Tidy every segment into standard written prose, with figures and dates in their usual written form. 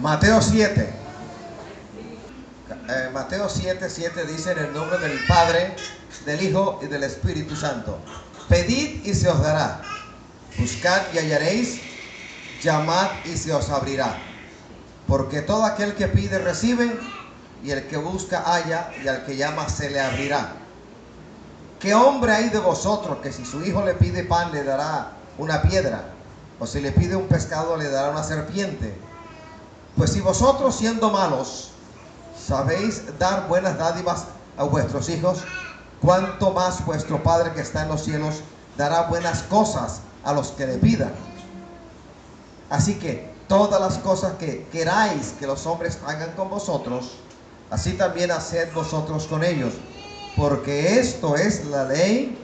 Mateo 7. Mateo 7:7 dice: en el nombre del Padre, del Hijo y del Espíritu Santo. Pedid y se os dará. Buscad y hallaréis. Llamad y se os abrirá. Porque todo aquel que pide recibe, y el que busca halla, y al que llama se le abrirá. ¿Qué hombre hay de vosotros que si su hijo le pide pan le dará una piedra? O si le pide un pescado le dará una serpiente? Pues si vosotros, siendo malos, sabéis dar buenas dádivas a vuestros hijos, cuánto más vuestro Padre que está en los cielos dará buenas cosas a los que le pidan. Así que todas las cosas que queráis que los hombres hagan con vosotros, así también haced vosotros con ellos, porque esto es la ley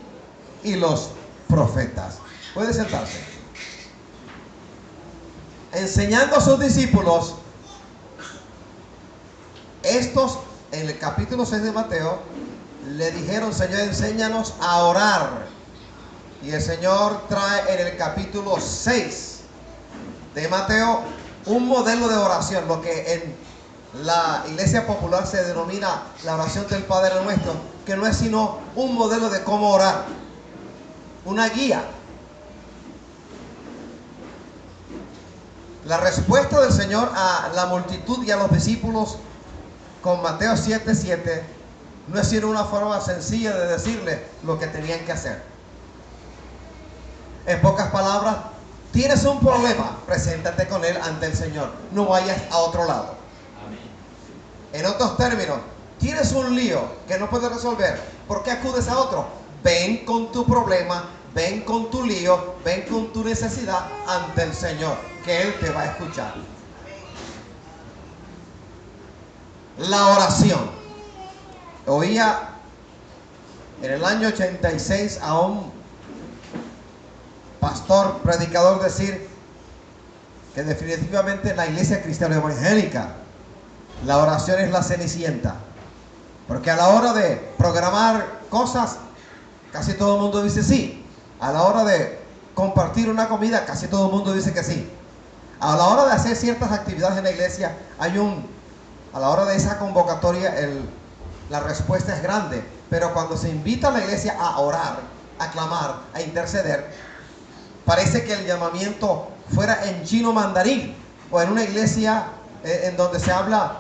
y los profetas. Puede sentarse. Enseñando a sus discípulos, estos en el capítulo 6 de Mateo le dijeron: Señor, enséñanos a orar. Y el Señor trae en el capítulo 6 de Mateo un modelo de oración, lo que en la iglesia popular se denomina la oración del Padre Nuestro, que no es sino un modelo de cómo orar, una guía. La respuesta del Señor a la multitud y a los discípulos con Mateo 7:7 no es sino una forma sencilla de decirles lo que tenían que hacer. En pocas palabras: tienes un problema, preséntate con él ante el Señor, no vayas a otro lado. Amén. En otros términos, tienes un lío que no puedes resolver, ¿por qué acudes a otro? Ven con tu problema, ven con tu lío, ven con tu necesidad ante el Señor, que Él te va a escuchar. La oración. Oía en el año 86 a un pastor, predicador decir que definitivamente en la iglesia cristiana evangélica la oración es la cenicienta, porque a la hora de programar cosas casi todo el mundo dice sí, a la hora de compartir una comida casi todo el mundo dice que sí, a la hora de hacer ciertas actividades en la iglesia a la hora de esa convocatoria la respuesta es grande, pero cuando se invita a la iglesia a orar, a clamar, a interceder, parece que el llamamiento fuera en chino mandarín o en una iglesia en donde se habla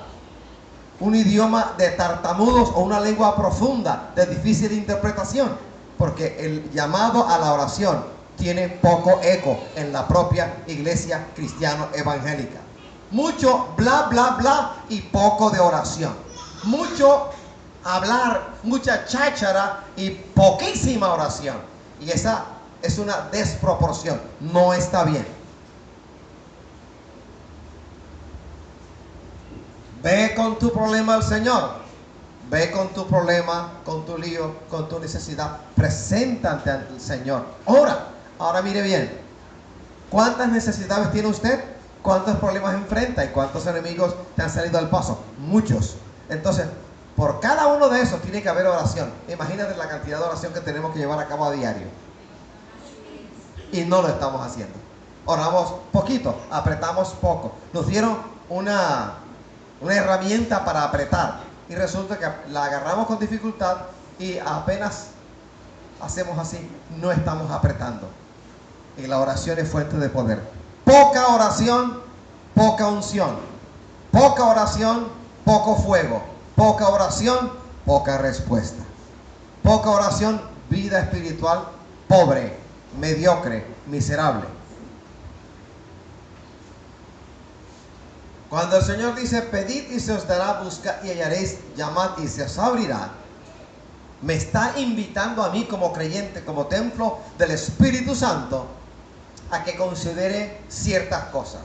un idioma de tartamudos o una lengua profunda de difícil interpretación, porque el llamado a la oración tiene poco eco en la propia iglesia cristiana evangélica. Mucho bla bla bla y poco de oración. Mucho hablar, mucha cháchara y poquísima oración. Y esa es una desproporción, no está bien. Ve con tu problema al Señor, ve con tu problema, con tu lío, con tu necesidad, preséntate ante el Señor, ora. Ahora mire bien, ¿cuántas necesidades tiene usted? ¿Cuántos problemas enfrenta? ¿Y cuántos enemigos te han salido al paso? Muchos. Entonces, por cada uno de esos tiene que haber oración. Imagínate la cantidad de oración que tenemos que llevar a cabo a diario. Y no lo estamos haciendo. Oramos poquito, apretamos poco. Nos dieron una herramienta para apretar y resulta que la agarramos con dificultad y apenas hacemos así, no estamos apretando. Y la oración es fuente de poder. Poca oración, poca unción. Poca oración, poco fuego. Poca oración, poca respuesta. Poca oración, vida espiritual pobre, mediocre, miserable. Cuando el Señor dice: pedid y se os dará, buscad y hallaréis, llamad y se os abrirá, me está invitando a mí como creyente, como templo del Espíritu Santo, a que considere ciertas cosas.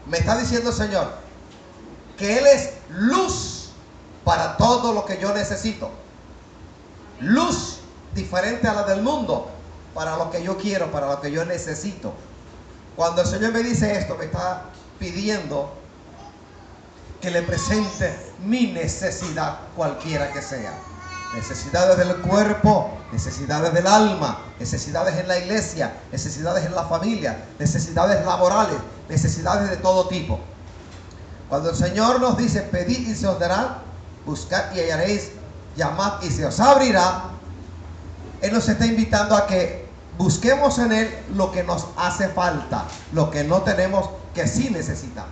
Me está diciendo el Señor que Él es luz para todo lo que yo necesito. Luz diferente a la del mundo, para lo que yo quiero, para lo que yo necesito. Cuando el Señor me dice esto, me está pidiendo que le presente mi necesidad, cualquiera que sea. Necesidades del cuerpo, necesidades del alma, necesidades en la iglesia, necesidades en la familia, necesidades laborales, necesidades de todo tipo. Cuando el Señor nos dice, pedid y se os dará, buscad y hallaréis, llamad y se os abrirá, Él nos está invitando a que busquemos en Él lo que nos hace falta, lo que no tenemos, que sí necesitamos.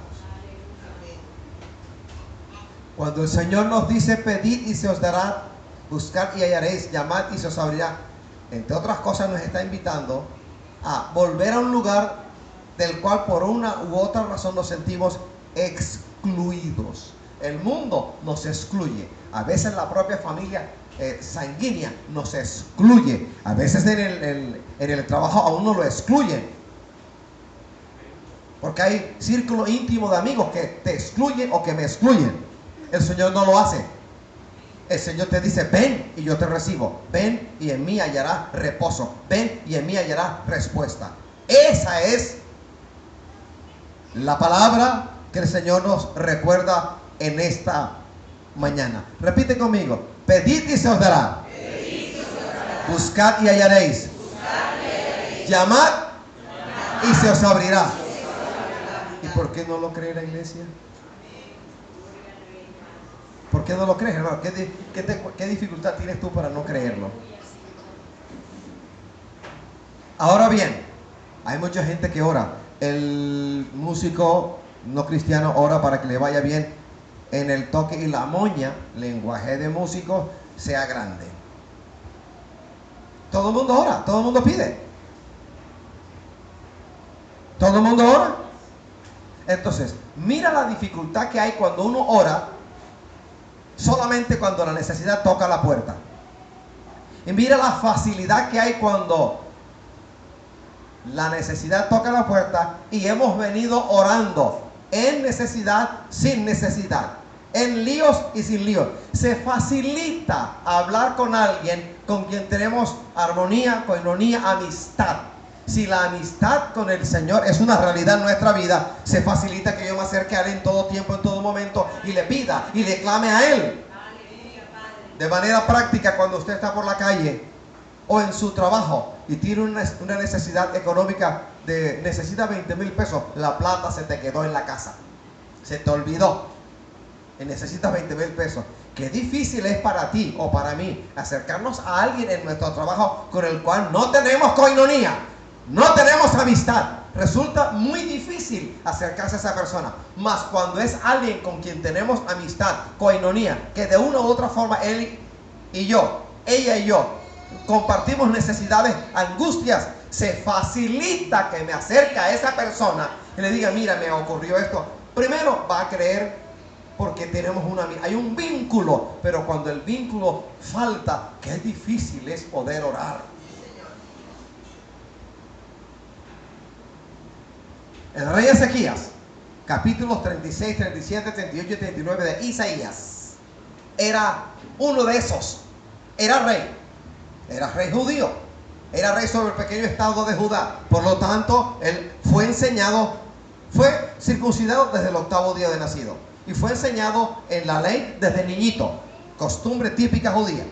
Cuando el Señor nos dice, pedid y se os dará, buscad y hallaréis, llamad y se os abrirá, entre otras cosas nos está invitando a volver a un lugar del cual por una u otra razón nos sentimos excluidos. El mundo nos excluye. A veces la propia familia sanguínea nos excluye. A veces en el trabajo a uno lo excluyen. Porque hay círculo íntimo de amigos que te excluyen o que me excluyen. El Señor no lo hace. El Señor te dice, ven y yo te recibo. Ven y en mí hallarás reposo. Ven y en mí hallarás respuesta. Esa es la palabra que el Señor nos recuerda en esta mañana. Repite conmigo. Pedid y se os dará. Buscad y hallaréis. Llamad y se os abrirá. ¿Y por qué no lo cree la iglesia? ¿Por qué no lo crees, hermano? ¿Qué dificultad tienes tú para no creerlo? Ahora bien, hay mucha gente que ora. El músico no cristiano ora para que le vaya bien en el toque y la moña, lenguaje de músico, sea grande. Todo el mundo ora, todo el mundo pide. Todo el mundo ora. Entonces, mira la dificultad que hay cuando uno ora solamente cuando la necesidad toca la puerta. Y mira la facilidad que hay cuando la necesidad toca la puerta y hemos venido orando en necesidad, sin necesidad, en líos y sin líos. Se facilita hablar con alguien con quien tenemos armonía, coinonía, amistad. Si la amistad con el Señor es una realidad en nuestra vida, se facilita que yo me acerque a Él en todo tiempo, en todo momento, y le pida y le clame a Él. De manera práctica, cuando usted está por la calle o en su trabajo y tiene una necesidad económica, necesita 20,000 pesos, la plata se te quedó en la casa, se te olvidó y necesitas 20,000 pesos. Qué difícil es para ti o para mí acercarnos a alguien en nuestro trabajo con el cual no tenemos coinonía, no tenemos amistad. Resulta muy difícil acercarse a esa persona. Mas cuando es alguien con quien tenemos amistad, coinonía, que de una u otra forma él y yo, ella y yo, compartimos necesidades, angustias, se facilita que me acerque a esa persona y le diga, mira, me ocurrió esto. Primero va a creer porque tenemos hay un vínculo, pero cuando el vínculo falta, qué difícil es poder orar. El rey Ezequías, capítulos 36, 37, 38 y 39 de Isaías, era uno de esos. Era rey judío, era rey sobre el pequeño estado de Judá. Por lo tanto, él fue enseñado, fue circuncidado desde el 8º día de nacido y fue enseñado en la ley desde niñito, costumbre típica judía.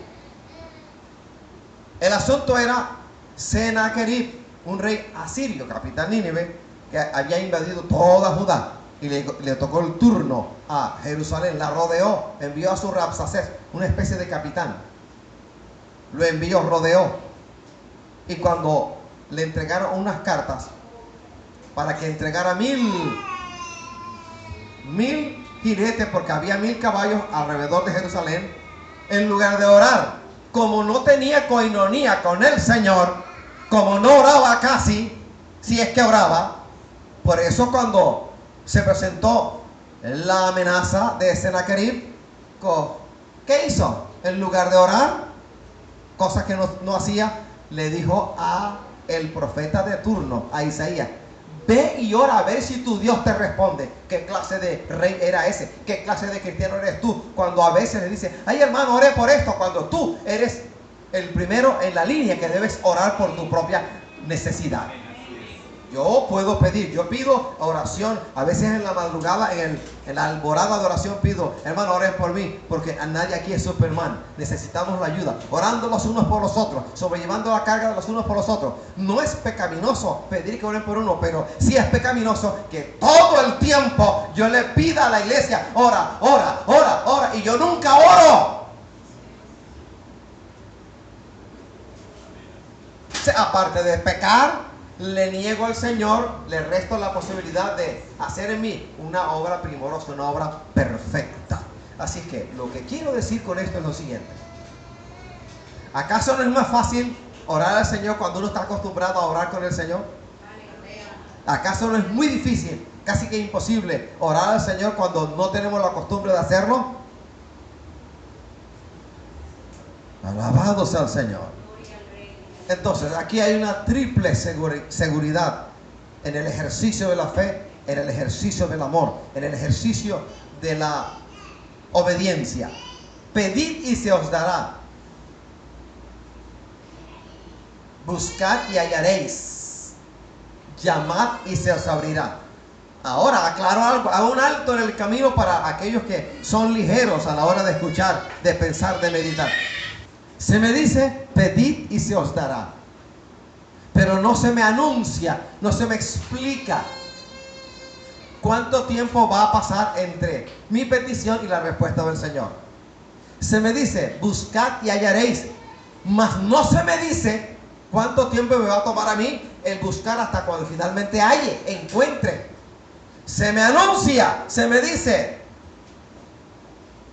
El asunto era Sennacherib, un rey asirio, capitán Nínive, que había invadido toda Judá y le tocó el turno a Jerusalén, la rodeó, envió a su Rabsacés, una especie de capitán, lo envió, rodeó, y cuando le entregaron unas cartas para que entregara 1,000 jinetes, porque había 1,000 caballos alrededor de Jerusalén, en lugar de orar, como no tenía coinonía con el Señor, como no oraba casi, si es que oraba, por eso cuando se presentó la amenaza de Sennacherib, ¿qué hizo? En lugar de orar, cosa que no hacía, le dijo a el profeta de turno, a Isaías, ve y ora a ver si tu Dios te responde. ¿Qué clase de rey era ese? ¿Qué clase de cristiano eres tú? Cuando a veces le dice, ay hermano, oré por esto, cuando tú eres el primero en la línea que debes orar por tu propia necesidad. Yo puedo pedir, yo pido oración, a veces en la madrugada, en la alborada de oración pido, hermano, oren por mí, porque a nadie aquí es Superman, necesitamos la ayuda, orando los unos por los otros, sobrellevando la carga de los unos por los otros. No es pecaminoso pedir que oren por uno, pero sí es pecaminoso que todo el tiempo yo le pida a la iglesia, ora, ora, ora, ora, y yo nunca oro. O sea, aparte de pecar, le niego al Señor, le resto la posibilidad de hacer en mí una obra primorosa, una obra perfecta. Así que lo que quiero decir con esto es lo siguiente. ¿Acaso no es más fácil orar al Señor cuando uno está acostumbrado a orar con el Señor? ¿Acaso no es muy difícil, casi que imposible, orar al Señor cuando no tenemos la costumbre de hacerlo? Alabado sea el Señor. Entonces, aquí hay una triple seguridad en el ejercicio de la fe, en el ejercicio del amor, en el ejercicio de la obediencia. Pedid y se os dará. Buscad y hallaréis. Llamad y se os abrirá. Ahora, aclaro algo, hago un alto en el camino para aquellos que son ligeros a la hora de escuchar, de pensar, de meditar. Se me dice, pedid y se os dará. Pero no se me anuncia, no se me explica cuánto tiempo va a pasar entre mi petición y la respuesta del Señor. Se me dice, buscad y hallaréis. Mas no se me dice cuánto tiempo me va a tomar a mí el buscar hasta cuando finalmente halle, encuentre. Se me anuncia, se me dice,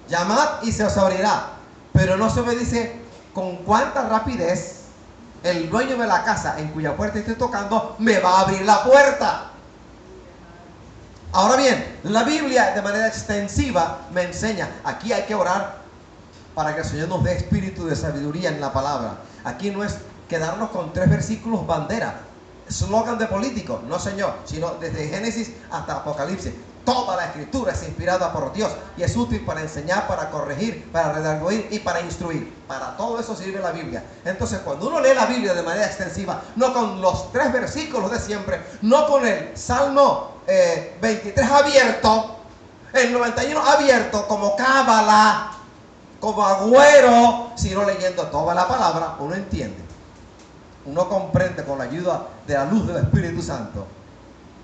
llamad y se os abrirá. Pero no se me dice con cuánta rapidez el dueño de la casa en cuya puerta estoy tocando me va a abrir la puerta. Ahora bien, la Biblia de manera extensiva me enseña, aquí hay que orar para que el Señor nos dé espíritu de sabiduría en la palabra. Aquí no es quedarnos con 3 versículos bandera, eslogan de político, no Señor, sino desde Génesis hasta Apocalipsis. Toda la escritura es inspirada por Dios y es útil para enseñar, para corregir, para redarguir y para instruir. Para todo eso sirve la Biblia. Entonces, cuando uno lee la Biblia de manera extensiva, no con los 3 versículos de siempre, no con el Salmo 23 abierto, el 91 abierto como cábala, como agüero, sino leyendo toda la palabra, uno entiende, uno comprende con la ayuda de la luz del Espíritu Santo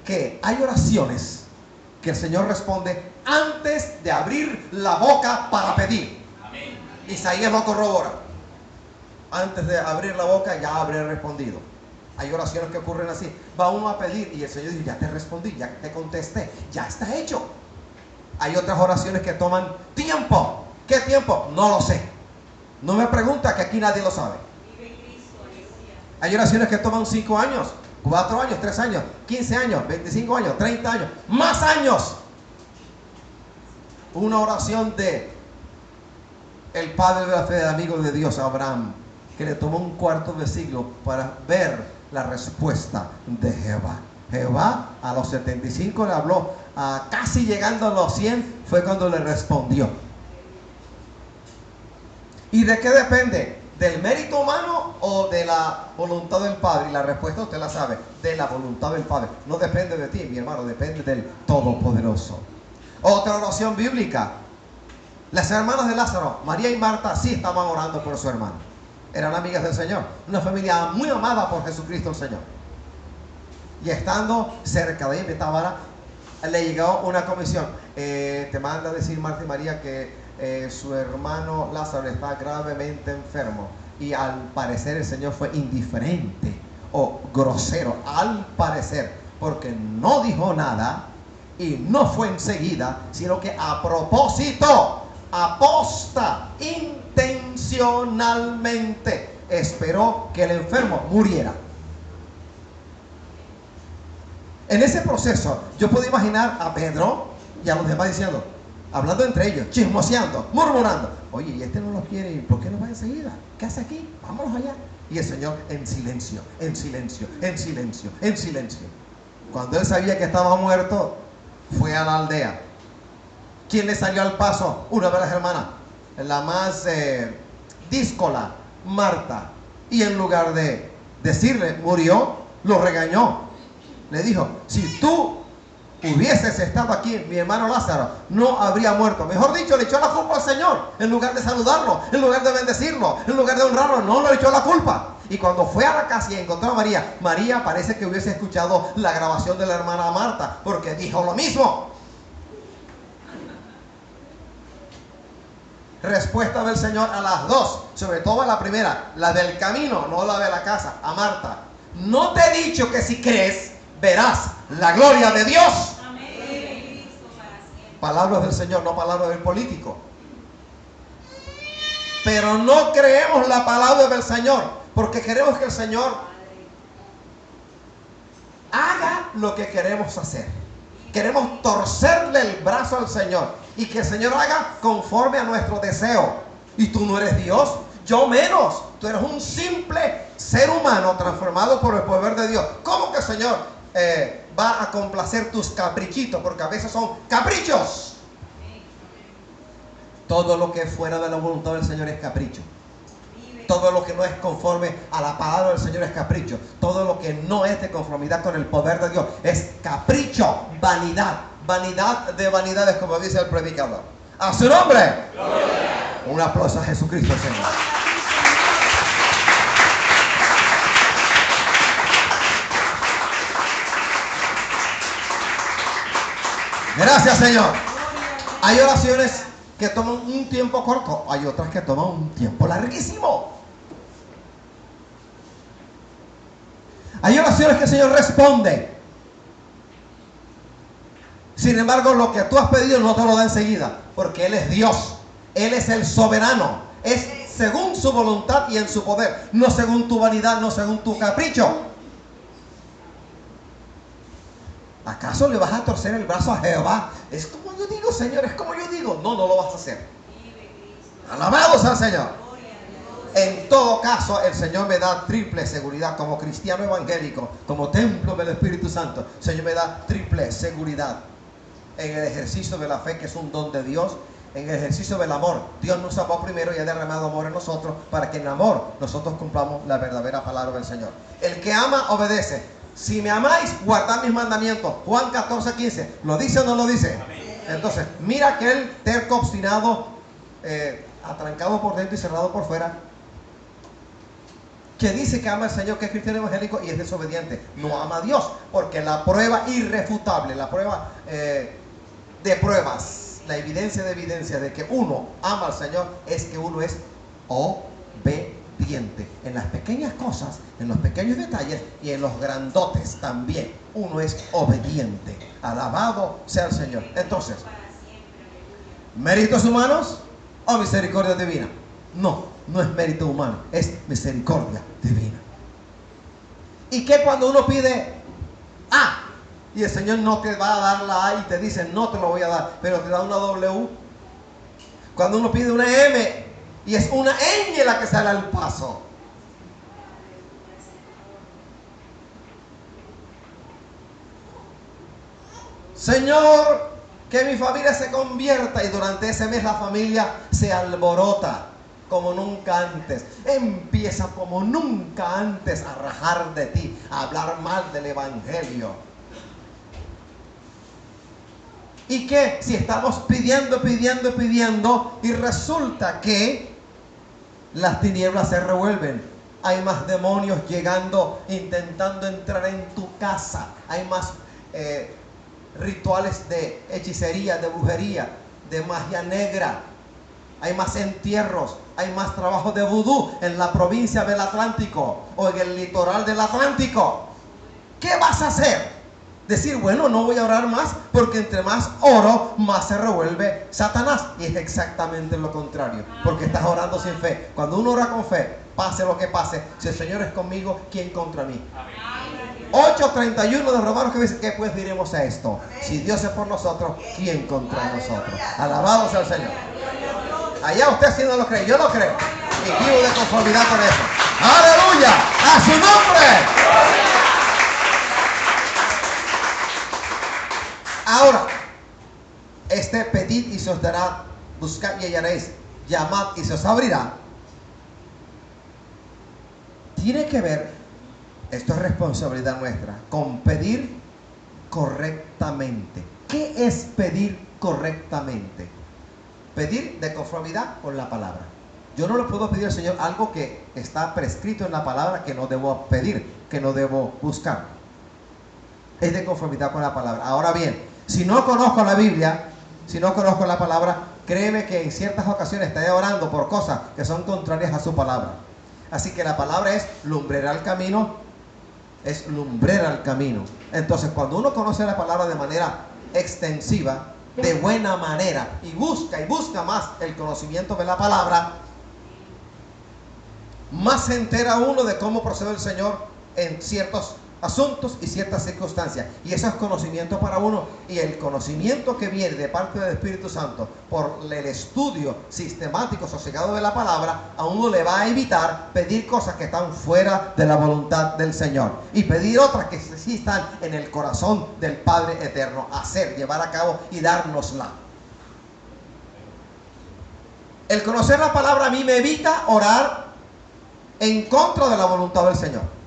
que hay oraciones que el Señor responde antes de abrir la boca para pedir. Amén. Isaías lo corrobora. Antes de abrir la boca ya habré respondido. Hay oraciones que ocurren así. Va uno a pedir y el Señor dice, ya te respondí, ya te contesté, ya está hecho. Hay otras oraciones que toman tiempo. ¿Qué tiempo? No lo sé. No me pregunta, que aquí nadie lo sabe. Hay oraciones que toman 5 años. 4 años, 3 años, 15 años, 25 años, 30 años, más años. Una oración de el padre de la fe, del amigo de Dios, Abraham, que le tomó 1/4 de siglo para ver la respuesta de Jehová. Jehová a los 75 le habló, casi llegando a los 100 fue cuando le respondió. ¿Y de qué depende? ¿Del mérito humano o de la voluntad del Padre? Y la respuesta usted la sabe, de la voluntad del Padre. No depende de ti, mi hermano, depende del Todopoderoso. Otra oración bíblica. Las hermanas de Lázaro, María y Marta, sí estaban orando por su hermano. Eran amigas del Señor. Una familia muy amada por Jesucristo el Señor. Y estando cerca de Betábara, le llegó una comisión. Te manda a decir Marta y María que su hermano Lázaro está gravemente enfermo, y al parecer el Señor fue indiferente o grosero, al parecer, porque no dijo nada y no fue enseguida, sino que a propósito, aposta, intencionalmente esperó que el enfermo muriera. En ese proceso yo puedo imaginar a Pedro y a los demás diciendo, hablando entre ellos, chismoseando, murmurando, oye, y este no lo quiere, ¿y por qué no va enseguida? ¿Qué hace aquí? Vámonos allá. Y el Señor en silencio, en silencio, en silencio, en silencio. Cuando él sabía que estaba muerto, fue a la aldea. ¿Quién le salió al paso? Una de las hermanas, la más díscola, Marta. Y en lugar de decirle, murió, lo regañó. le dijo, si tú hubieses estado aquí, mi hermano Lázaro no habría muerto. Mejor dicho, le echó la culpa al Señor. En lugar de saludarlo, en lugar de bendecirlo, en lugar de honrarlo, no le echó la culpa. Y cuando fue a la casa y encontró a María, María parece que hubiese escuchado la grabación de la hermana Marta, porque dijo lo mismo. Respuesta del Señor a las dos, sobre todo a la primera, la del camino, no la de la casa, a Marta. No te he dicho que si crees, verás la gloria de Dios. Amén. Palabras del Señor, no palabras del político. Pero no creemos la palabra del Señor, porque queremos que el Señor haga lo que queremos hacer. Queremos torcerle el brazo al Señor y que el Señor haga conforme a nuestro deseo. Y tú no eres Dios, yo menos. Tú eres un simple ser humano transformado por el poder de Dios. ¿Cómo que el Señor va a complacer tus caprichitos? Porque a veces son caprichos. Todo lo que es fuera de la voluntad del Señor es capricho. Todo lo que no es conforme a la palabra del Señor es capricho. Todo lo que no es de conformidad con el poder de Dios es capricho, vanidad. Vanidad de vanidades, como dice el predicador. A su nombre. Gloria. Un aplauso a Jesucristo, Señor. Gracias, Señor. Hay oraciones que toman un tiempo corto, hay otras que toman un tiempo larguísimo. Hay oraciones que el Señor responde. Sin embargo, lo que tú has pedido no te lo da enseguida, porque Él es Dios. Él es el soberano. Es según su voluntad y en su poder, no según tu vanidad, no según tu capricho. ¿Acaso le vas a torcer el brazo a Jehová? Es como yo digo, Señor, es como yo digo. No, no lo vas a hacer. Alabados al Señor. En todo caso, el Señor me da triple seguridad como cristiano evangélico, como templo del Espíritu Santo. El Señor me da triple seguridad en el ejercicio de la fe, que es un don de Dios, en el ejercicio del amor. Dios nos amó primero y ha derramado amor en nosotros para que en amor nosotros cumplamos la verdadera palabra del Señor. El que ama, obedece. Si me amáis, guardad mis mandamientos. Juan 14:15. ¿Lo dice o no lo dice? Amén. Entonces, mira aquel terco, obstinado, atrancado por dentro y cerrado por fuera, que dice que ama al Señor, que es cristiano evangélico y es desobediente. No ama a Dios, porque la prueba irrefutable, la prueba de pruebas, la evidencia de evidencia de que uno ama al Señor es que uno es obediente. En las pequeñas cosas, en los pequeños detalles y en los grandotes también. Uno es obediente. Alabado sea el Señor. Entonces, ¿méritos humanos o misericordia divina? No, no es mérito humano, es misericordia divina. ¿Y qué cuando uno pide A y el Señor no te va a dar la A y te dice no te lo voy a dar, pero te da una W? Cuando uno pide una M y es una ñ la que sale al paso. Señor, que mi familia se convierta, y durante ese mes la familia se alborota como nunca antes. Empieza como nunca antes a rajar de ti, a hablar mal del evangelio. Y que si estamos pidiendo y resulta que las tinieblas se revuelven, hay más demonios llegando, intentando entrar en tu casa, hay más rituales de hechicería, de brujería, de magia negra, hay más entierros, hay más trabajo de vudú en la provincia del Atlántico o en el litoral del Atlántico. ¿Qué vas a hacer? Decir, bueno, no voy a orar más porque entre más oro, más se revuelve Satanás. Y es exactamente lo contrario, porque estás orando sin fe. Cuando uno ora con fe, pase lo que pase, si el Señor es conmigo, ¿quién contra mí? 8:31 de Romanos, que dice, ¿qué pues diremos a esto? Si Dios es por nosotros, ¿quién contra nosotros? Alabados sea el Señor. Allá usted sí no lo cree, yo lo creo y vivo de conformidad con eso. ¡Aleluya! ¡A su nombre! Ahora, pedid y se os dará, buscad y hallaréis, llamad y se os abrirá. Tiene que ver, esto es responsabilidad nuestra, con pedir correctamente. ¿Qué es pedir correctamente? Pedir de conformidad con la palabra. Yo no le puedo pedir al Señor algo que está prescrito en la palabra que no debo pedir, que no debo buscar. Es de conformidad con la palabra. Ahora bien, si no conozco la Biblia, si no conozco la palabra, créeme que en ciertas ocasiones estaré orando por cosas que son contrarias a su palabra. Así que la palabra es lumbrera al camino, es lumbrera al camino. Entonces, cuando uno conoce la palabra de manera extensiva, de buena manera, y busca más el conocimiento de la palabra, más se entera uno de cómo procede el Señor en ciertos asuntos y ciertas circunstancias. Y eso es conocimiento para uno. Y el conocimiento que viene de parte del Espíritu Santo por el estudio sistemático, sosegado de la palabra, a uno le va a evitar pedir cosas que están fuera de la voluntad del Señor y pedir otras que sí están en el corazón del Padre eterno, hacer, llevar a cabo y dárnosla. El conocer la palabra a mí me evita orar en contra de la voluntad del Señor.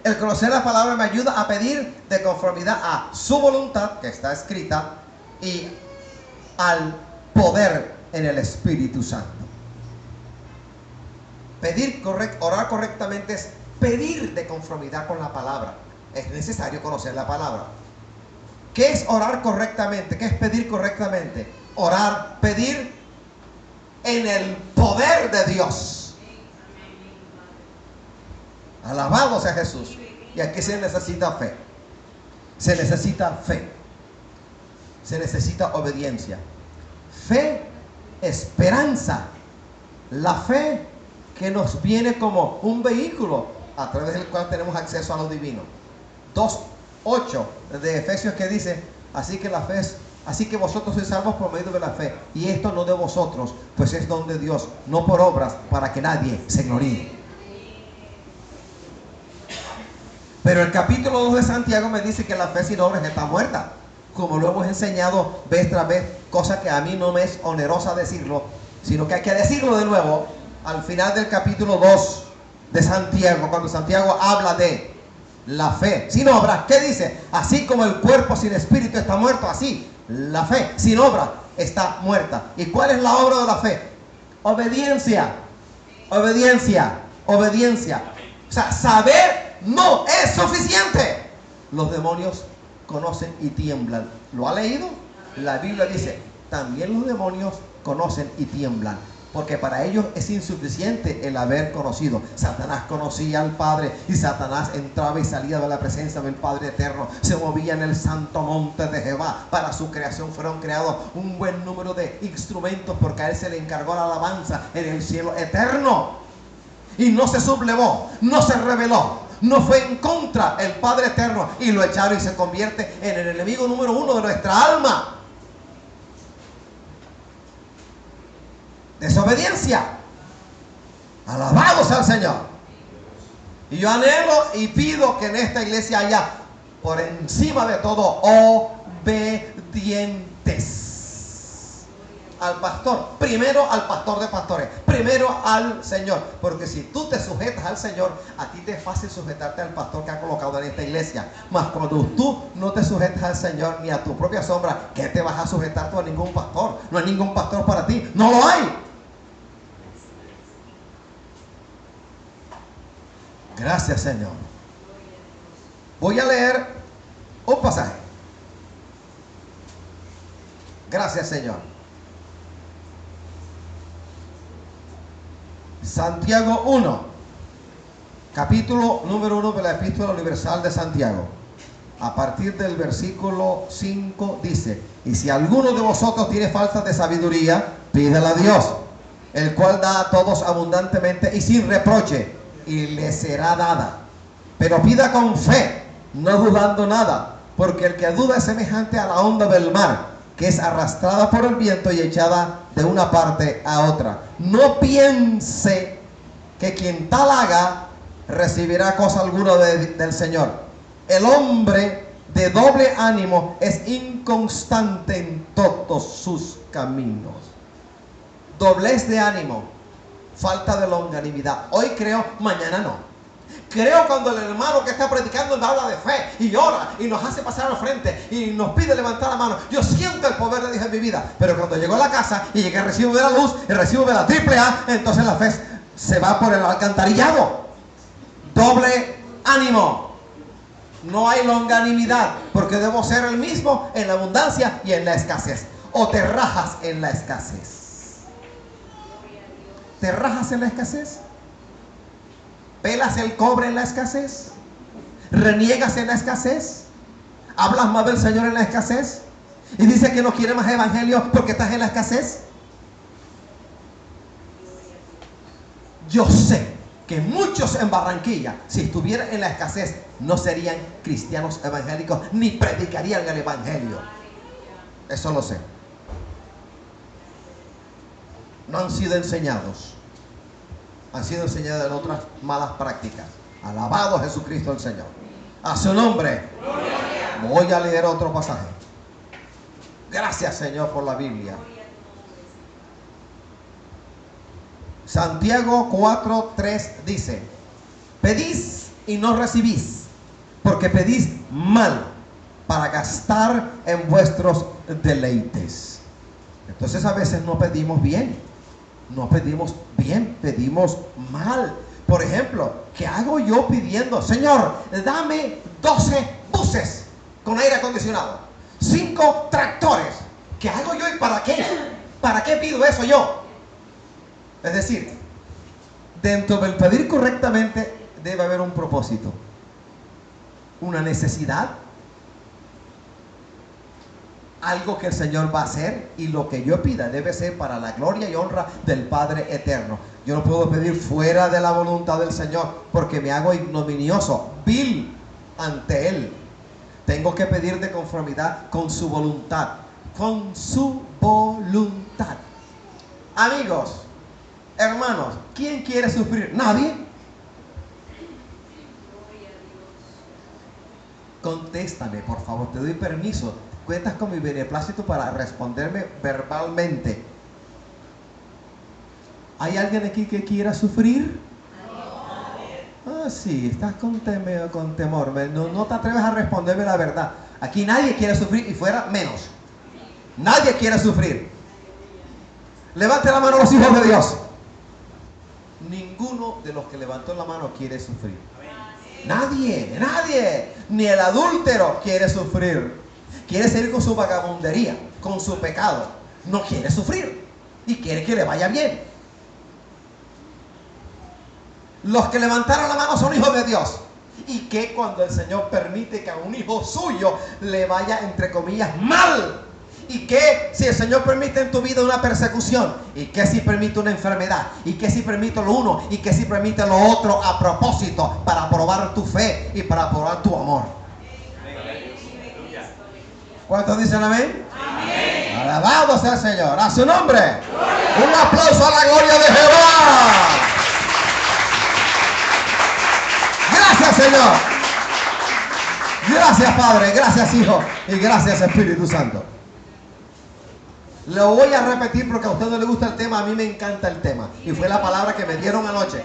El conocer la palabra me ayuda a pedir de conformidad a su voluntad, que está escrita, y al poder en el Espíritu Santo. Orar correctamente es pedir de conformidad con la palabra. Es necesario conocer la palabra. ¿Qué es orar correctamente? ¿Qué es pedir correctamente? Orar, pedir en el poder de Dios. Alabado sea Jesús. Y aquí se necesita fe. Se necesita fe. Se necesita obediencia. Fe, esperanza. La fe que nos viene como un vehículo a través del cual tenemos acceso a lo divino. 2:8 de Efesios, que dice: así que vosotros sois salvos por medio de la fe, y esto no de vosotros, pues es don de Dios, no por obras, para que nadie se gloríe. Pero el capítulo 2 de Santiago me dice que la fe sin obras está muerta, como lo hemos enseñado vez tras vez, cosa que a mí no me es onerosa decirlo, sino que hay que decirlo de nuevo al final del capítulo 2 de Santiago, cuando Santiago habla de la fe sin obras. ¿Qué dice? Así como el cuerpo sin espíritu está muerto, así la fe sin obras está muerta. ¿Y cuál es la obra de la fe? Obediencia, obediencia, obediencia. O sea, saber no es suficiente. Los demonios conocen y tiemblan. ¿Lo ha leído? La Biblia dice: también los demonios conocen y tiemblan, porque para ellos es insuficiente el haber conocido. Satanás conocía al Padre, y Satanás entraba y salía de la presencia del Padre eterno. Se movía en el santo monte de Jehová. Para su creación fueron creados un buen número de instrumentos, porque a él se le encargó la alabanza en el cielo eterno. Y no se sublevó, no se rebeló, no fue en contra el Padre eterno, y lo echaron, y se convierte en el enemigo número 1 de nuestra alma. Desobediencia. Alabado sea el Señor. Y yo anhelo y pido que en esta iglesia haya, por encima de todo, obedientes al pastor. Primero al pastor de pastores, primero al Señor. Porque si tú te sujetas al Señor, a ti te es fácil sujetarte al pastor que ha colocado en esta iglesia. Mas cuando tú no te sujetas al Señor ni a tu propia sombra, ¿qué te vas a sujetar tú a ningún pastor? No hay ningún pastor para ti, no lo hay. Gracias, Señor. Voy a leer un pasaje. Gracias, Señor. Santiago 1, capítulo número 1 de la Epístola Universal de Santiago. A partir del versículo 5 dice: y si alguno de vosotros tiene falta de sabiduría, pídela a Dios, el cual da a todos abundantemente y sin reproche, y le será dada. Pero pida con fe, no dudando nada, porque el que duda es semejante a la onda del mar, que es arrastrada por el viento y echada de una parte a otra. No piense que quien tal haga recibirá cosa alguna del Señor. El hombre de doble ánimo es inconstante en todos sus caminos. Doblez de ánimo, falta de longanimidad. Hoy creo, mañana no. Creo cuando el hermano que está predicando nos habla de fe y ora y nos hace pasar al frente y nos pide levantar la mano. Yo siento el poder de Dios en mi vida. Pero cuando llego a la casa y llegué, recibo de la luz y recibo de la AAA, entonces la fe se va por el alcantarillado. Doble ánimo. No hay longanimidad, porque debo ser el mismo en la abundancia y en la escasez. O te rajas en la escasez. ¿Te rajas en la escasez? ¿Pelas el cobre en la escasez? ¿Reniegas en la escasez? ¿Hablas más del Señor en la escasez? ¿Y dice que no quiere más evangelio porque estás en la escasez? Yo sé que muchos en Barranquilla, si estuvieran en la escasez, no serían cristianos evangélicos ni predicarían el evangelio. Eso lo sé. No han sido enseñados. Han sido enseñados en otras malas prácticas. Alabado Jesucristo el Señor. A su nombre. Voy a leer otro pasaje. Gracias, Señor, por la Biblia. Santiago 4:3 dice: pedís y no recibís, porque pedís mal, para gastar en vuestros deleites. Entonces a veces no pedimos bien. No pedimos bien, pedimos mal. Por ejemplo, ¿qué hago yo pidiendo? Señor, dame 12 buses con aire acondicionado, 5 tractores. ¿Qué hago yo y para qué? ¿Para qué pido eso yo? Es decir, dentro del pedir correctamente debe haber un propósito, una necesidad, algo que el Señor va a hacer, y lo que yo pida debe ser para la gloria y honra del Padre eterno. Yo no puedo pedir fuera de la voluntad del Señor, porque me hago ignominioso, vil ante Él. Tengo que pedir de conformidad con su voluntad, con su voluntad. Amigos, hermanos, ¿quién quiere sufrir? ¿Nadie? Contéstame, por favor, te doy permiso. Cuentas con mi beneplácito para responderme verbalmente. ¿Hay alguien aquí que quiera sufrir? Ah, sí, estás con temor. No te atreves a responderme la verdad. Aquí nadie quiere sufrir, y fuera menos. Nadie quiere sufrir. Levante la mano los hijos de Dios. Ninguno de los que levantó la mano quiere sufrir. Nadie, nadie. Ni el adúltero quiere sufrir. Quiere seguir con su vagabundería, con su pecado. No quiere sufrir y quiere que le vaya bien. Los que levantaron la mano son hijos de Dios. Y que cuando el Señor permite que a un hijo suyo le vaya, entre comillas, mal. Y que si el Señor permite en tu vida una persecución, y que si permite una enfermedad, y que si permite lo uno, y que si permite lo otro a propósito, para probar tu fe y para probar tu amor. ¿Cuántos dicen amén? Amén. Alabado sea el Señor. A su nombre. Gloria. Un aplauso a la gloria de Jehová. Gracias, Señor. Gracias, Padre. Gracias, Hijo. Y gracias, Espíritu Santo. Lo voy a repetir porque a usted no le gusta el tema. A mí me encanta el tema. Y fue la palabra que me dieron anoche.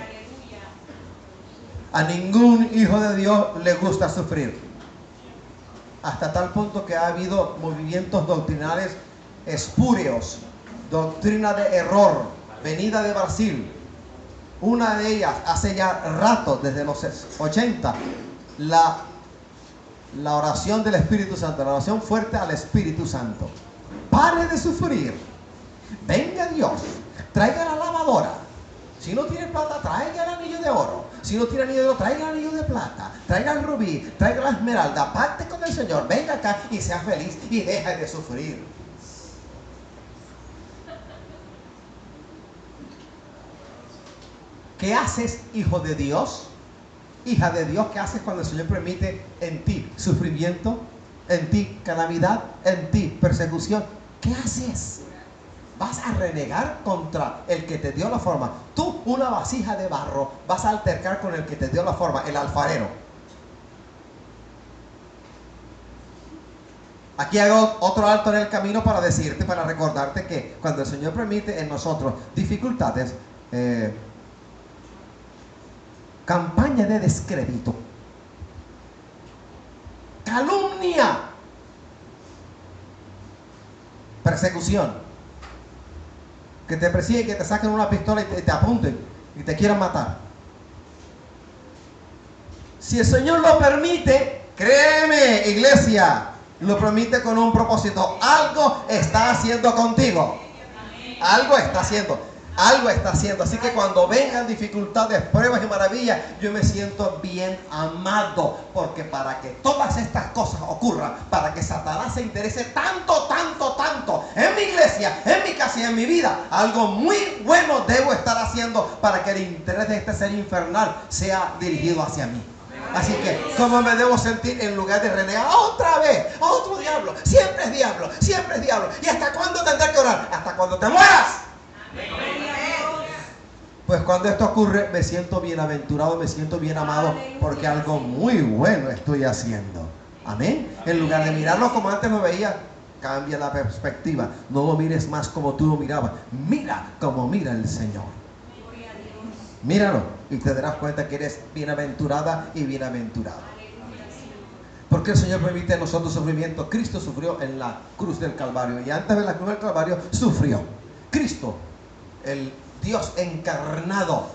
A ningún hijo de Dios le gusta sufrir. Hasta tal punto que ha habido movimientos doctrinales espurios, doctrina de error, venida de Brasil. Una de ellas, hace ya rato, desde los 80, la oración del Espíritu Santo, la oración fuerte al Espíritu Santo. Pare de sufrir, venga Dios, traiga la lavadora. Si no tiene plata, traiga el anillo de oro. Si no tiene anillo de oro, traiga el anillo de plata. Traiga el rubí, traiga la esmeralda. Pacte con el Señor. Venga acá y sea feliz y deje de sufrir. ¿Qué haces, hijo de Dios? Hija de Dios, ¿qué haces cuando el Señor permite en ti sufrimiento? En ti calamidad, en ti persecución. ¿Qué haces? ¿Vas a renegar contra el que te dio la forma? Tú, una vasija de barro, vas a altercar con el que te dio la forma, el alfarero. Aquí hago otro alto en el camino para decirte, para recordarte que cuando el Señor permite en nosotros dificultades, campaña de descrédito, calumnia, persecución, que te persiguen, que te saquen una pistola y te apunten y te quieran matar. Si el Señor lo permite, créeme, iglesia, lo permite con un propósito. Algo está haciendo contigo. Algo está haciendo. Algo está haciendo. Así que cuando vengan dificultades, pruebas y maravillas, yo me siento bien amado. Porque para que todas estas cosas ocurran, para que Satanás se interese tanto en mi iglesia, en mi casa y en mi vida, algo muy bueno debo estar haciendo para que el interés de este ser infernal sea dirigido hacia mí. Así que, ¿cómo me debo sentir en lugar de renegar otra vez? Otro diablo, siempre es diablo, siempre es diablo. ¿Y hasta cuándo tendré que orar? Hasta cuando te mueras. Pues cuando esto ocurre, me siento bienaventurado, me siento bien amado, porque algo muy bueno estoy haciendo. Amén. En lugar de mirarlo como antes lo veía, cambia la perspectiva. No lo mires más como tú lo mirabas. Mira como mira el Señor. Míralo y te darás cuenta que eres bienaventurada y bienaventurado. Porque el Señor permite a nosotros sufrimiento. Cristo sufrió en la cruz del Calvario, y antes de la cruz del Calvario sufrió. Cristo, el Dios encarnado,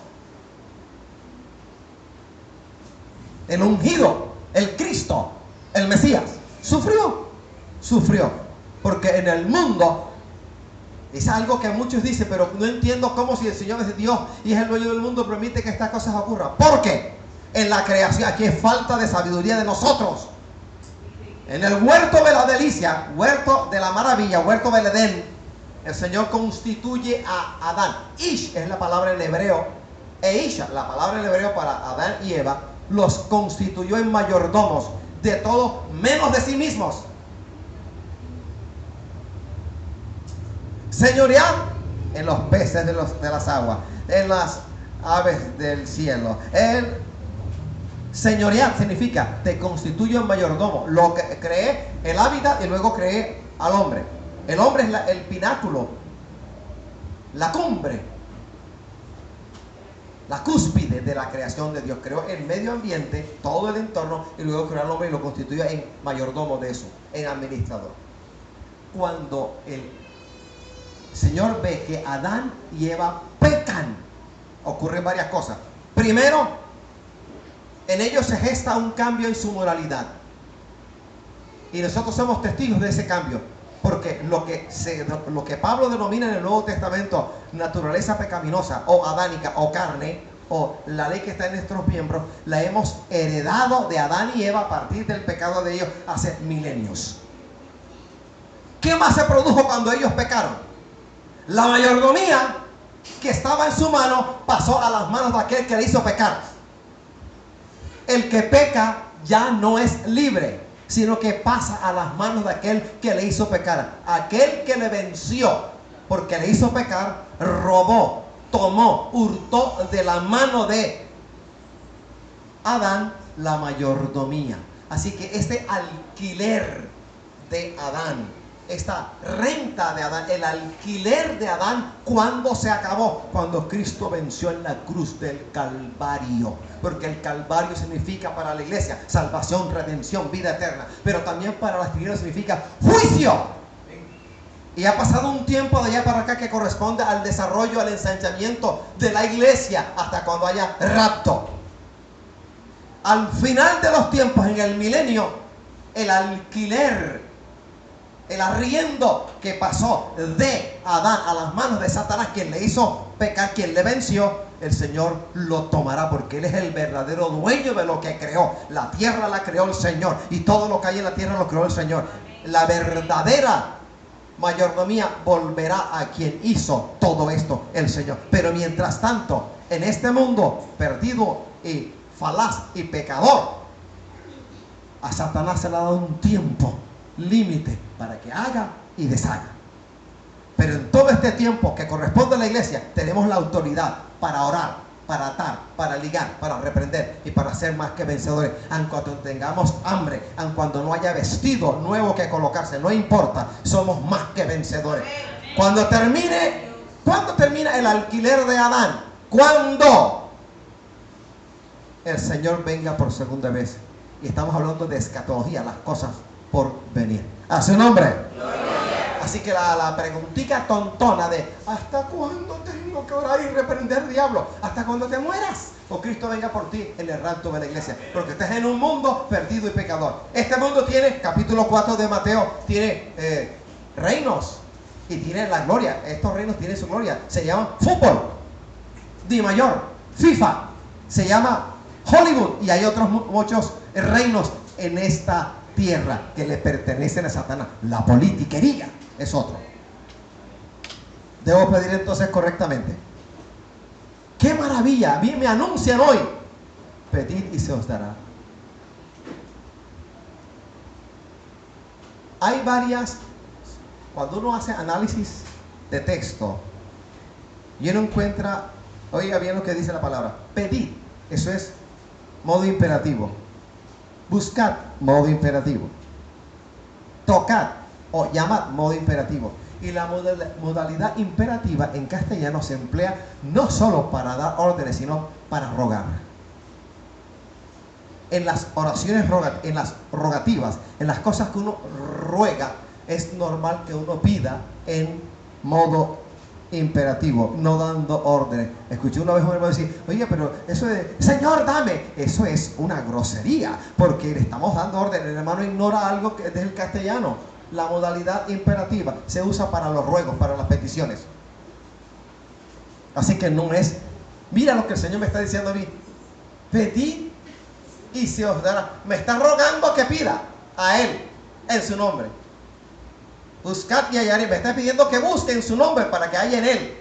el ungido, el Cristo, el Mesías, sufrió, porque en el mundo es algo que muchos dicen, pero no entiendo cómo, si el Señor es Dios y es el dueño del mundo, permite que estas cosas ocurran. Porque en la creación, aquí es falta de sabiduría de nosotros. En el huerto de la delicia, huerto de la maravilla, huerto del Edén, el Señor constituye a Adán. Ish es la palabra en hebreo, e Isha, la palabra en hebreo para Adán y Eva, los constituyó en mayordomos de todo menos de sí mismos. Señorear en los peces de las aguas, en las aves del cielo. Señorear significa te constituyo en mayordomo. Lo que creé el hábitat y luego creé al hombre. El hombre es el pináculo, la cumbre, la cúspide de la creación de Dios. Creó el medio ambiente, todo el entorno, y luego creó al hombre y lo constituyó en mayordomo de eso, en administrador. Cuando el Señor ve que Adán y Eva pecan, ocurren varias cosas. Primero, en ellos se gesta un cambio en su moralidad, y nosotros somos testigos de ese cambio, porque lo que Pablo denomina en el Nuevo Testamento naturaleza pecaminosa o adánica o carne, o la ley que está en nuestros miembros, la hemos heredado de Adán y Eva a partir del pecado de ellos hace milenios. ¿Qué más se produjo cuando ellos pecaron? La mayordomía que estaba en su mano pasó a las manos de aquel que le hizo pecar. El que peca ya no es libre, sino que pasa a las manos de aquel que le hizo pecar. Aquel que le venció porque le hizo pecar, robó, tomó, hurtó de la mano de Adán la mayordomía. Así que este alquiler de Adán, esta renta de Adán, el alquiler de Adán, ¿cuándo se acabó? Cuando Cristo venció en la cruz del Calvario. Porque el Calvario significa para la iglesia salvación, redención, vida eterna. Pero también para las tinieblas significa juicio. Y ha pasado un tiempo de allá para acá que corresponde al desarrollo, al ensanchamiento de la iglesia, hasta cuando haya rapto. Al final de los tiempos, en el milenio, el alquiler, el arriendo que pasó de Adán a las manos de Satanás, quien le hizo pecar, quien le venció, el Señor lo tomará, porque Él es el verdadero dueño de lo que creó. La tierra la creó el Señor, y todo lo que hay en la tierra lo creó el Señor. La verdadera mayordomía volverá a quien hizo todo esto, el Señor. Pero mientras tanto, en este mundo perdido y falaz y pecador, a Satanás se le ha dado un tiempo límite para que haga y deshaga. Pero en todo este tiempo que corresponde a la iglesia, tenemos la autoridad para orar, para atar, para ligar, para reprender y para ser más que vencedores. Aun cuando tengamos hambre, aun cuando no haya vestido nuevo que colocarse, no importa, somos más que vencedores. ¿Cuándo termina el alquiler de Adán? ¿Cuándo? el Señor venga por segunda vez. Y estamos hablando de escatología, las cosas por venir. A su nombre. Así que la preguntita tontona de ¿hasta cuándo tengo que orar y reprender diablo? ¿Hasta cuando te mueras? O Cristo venga por ti en el rapto de la iglesia. Porque estás en un mundo perdido y pecador. Este mundo tiene, capítulo 4 de Mateo, tiene reinos y tiene la gloria. Estos reinos tienen su gloria. Se llaman fútbol, Di Mayor, FIFA, se llama Hollywood, y hay otros muchos reinos en esta tierra que le pertenecen a Satanás. La politiquería es otro. Debo pedir entonces correctamente. ¡Qué maravilla! Bien me anuncian hoy: pedid y se os dará. Hay varias. Cuando uno hace análisis de texto y uno encuentra, oiga bien lo que dice la palabra, pedid, eso es modo imperativo. Buscad, modo imperativo. Tocad o llamad, modo imperativo. Y la modalidad imperativa en castellano se emplea no solo para dar órdenes, sino para rogar. En las oraciones en las rogativas, en las cosas que uno ruega, es normal que uno pida en modo imperativo, no dando órdenes. Escuché una vez un hermano decir: oye, pero eso de Señor dame, eso es una grosería, porque le estamos dando órdenes. El hermano ignora algo que es del castellano. La modalidad imperativa se usa para los ruegos, para las peticiones. Así que no es, mira lo que el Señor me está diciendo a mí: pedid y se os dará. Me está rogando que pida a Él en su nombre. Buscad y hallaréis. Me está pidiendo que busque en su nombre para que haya en Él.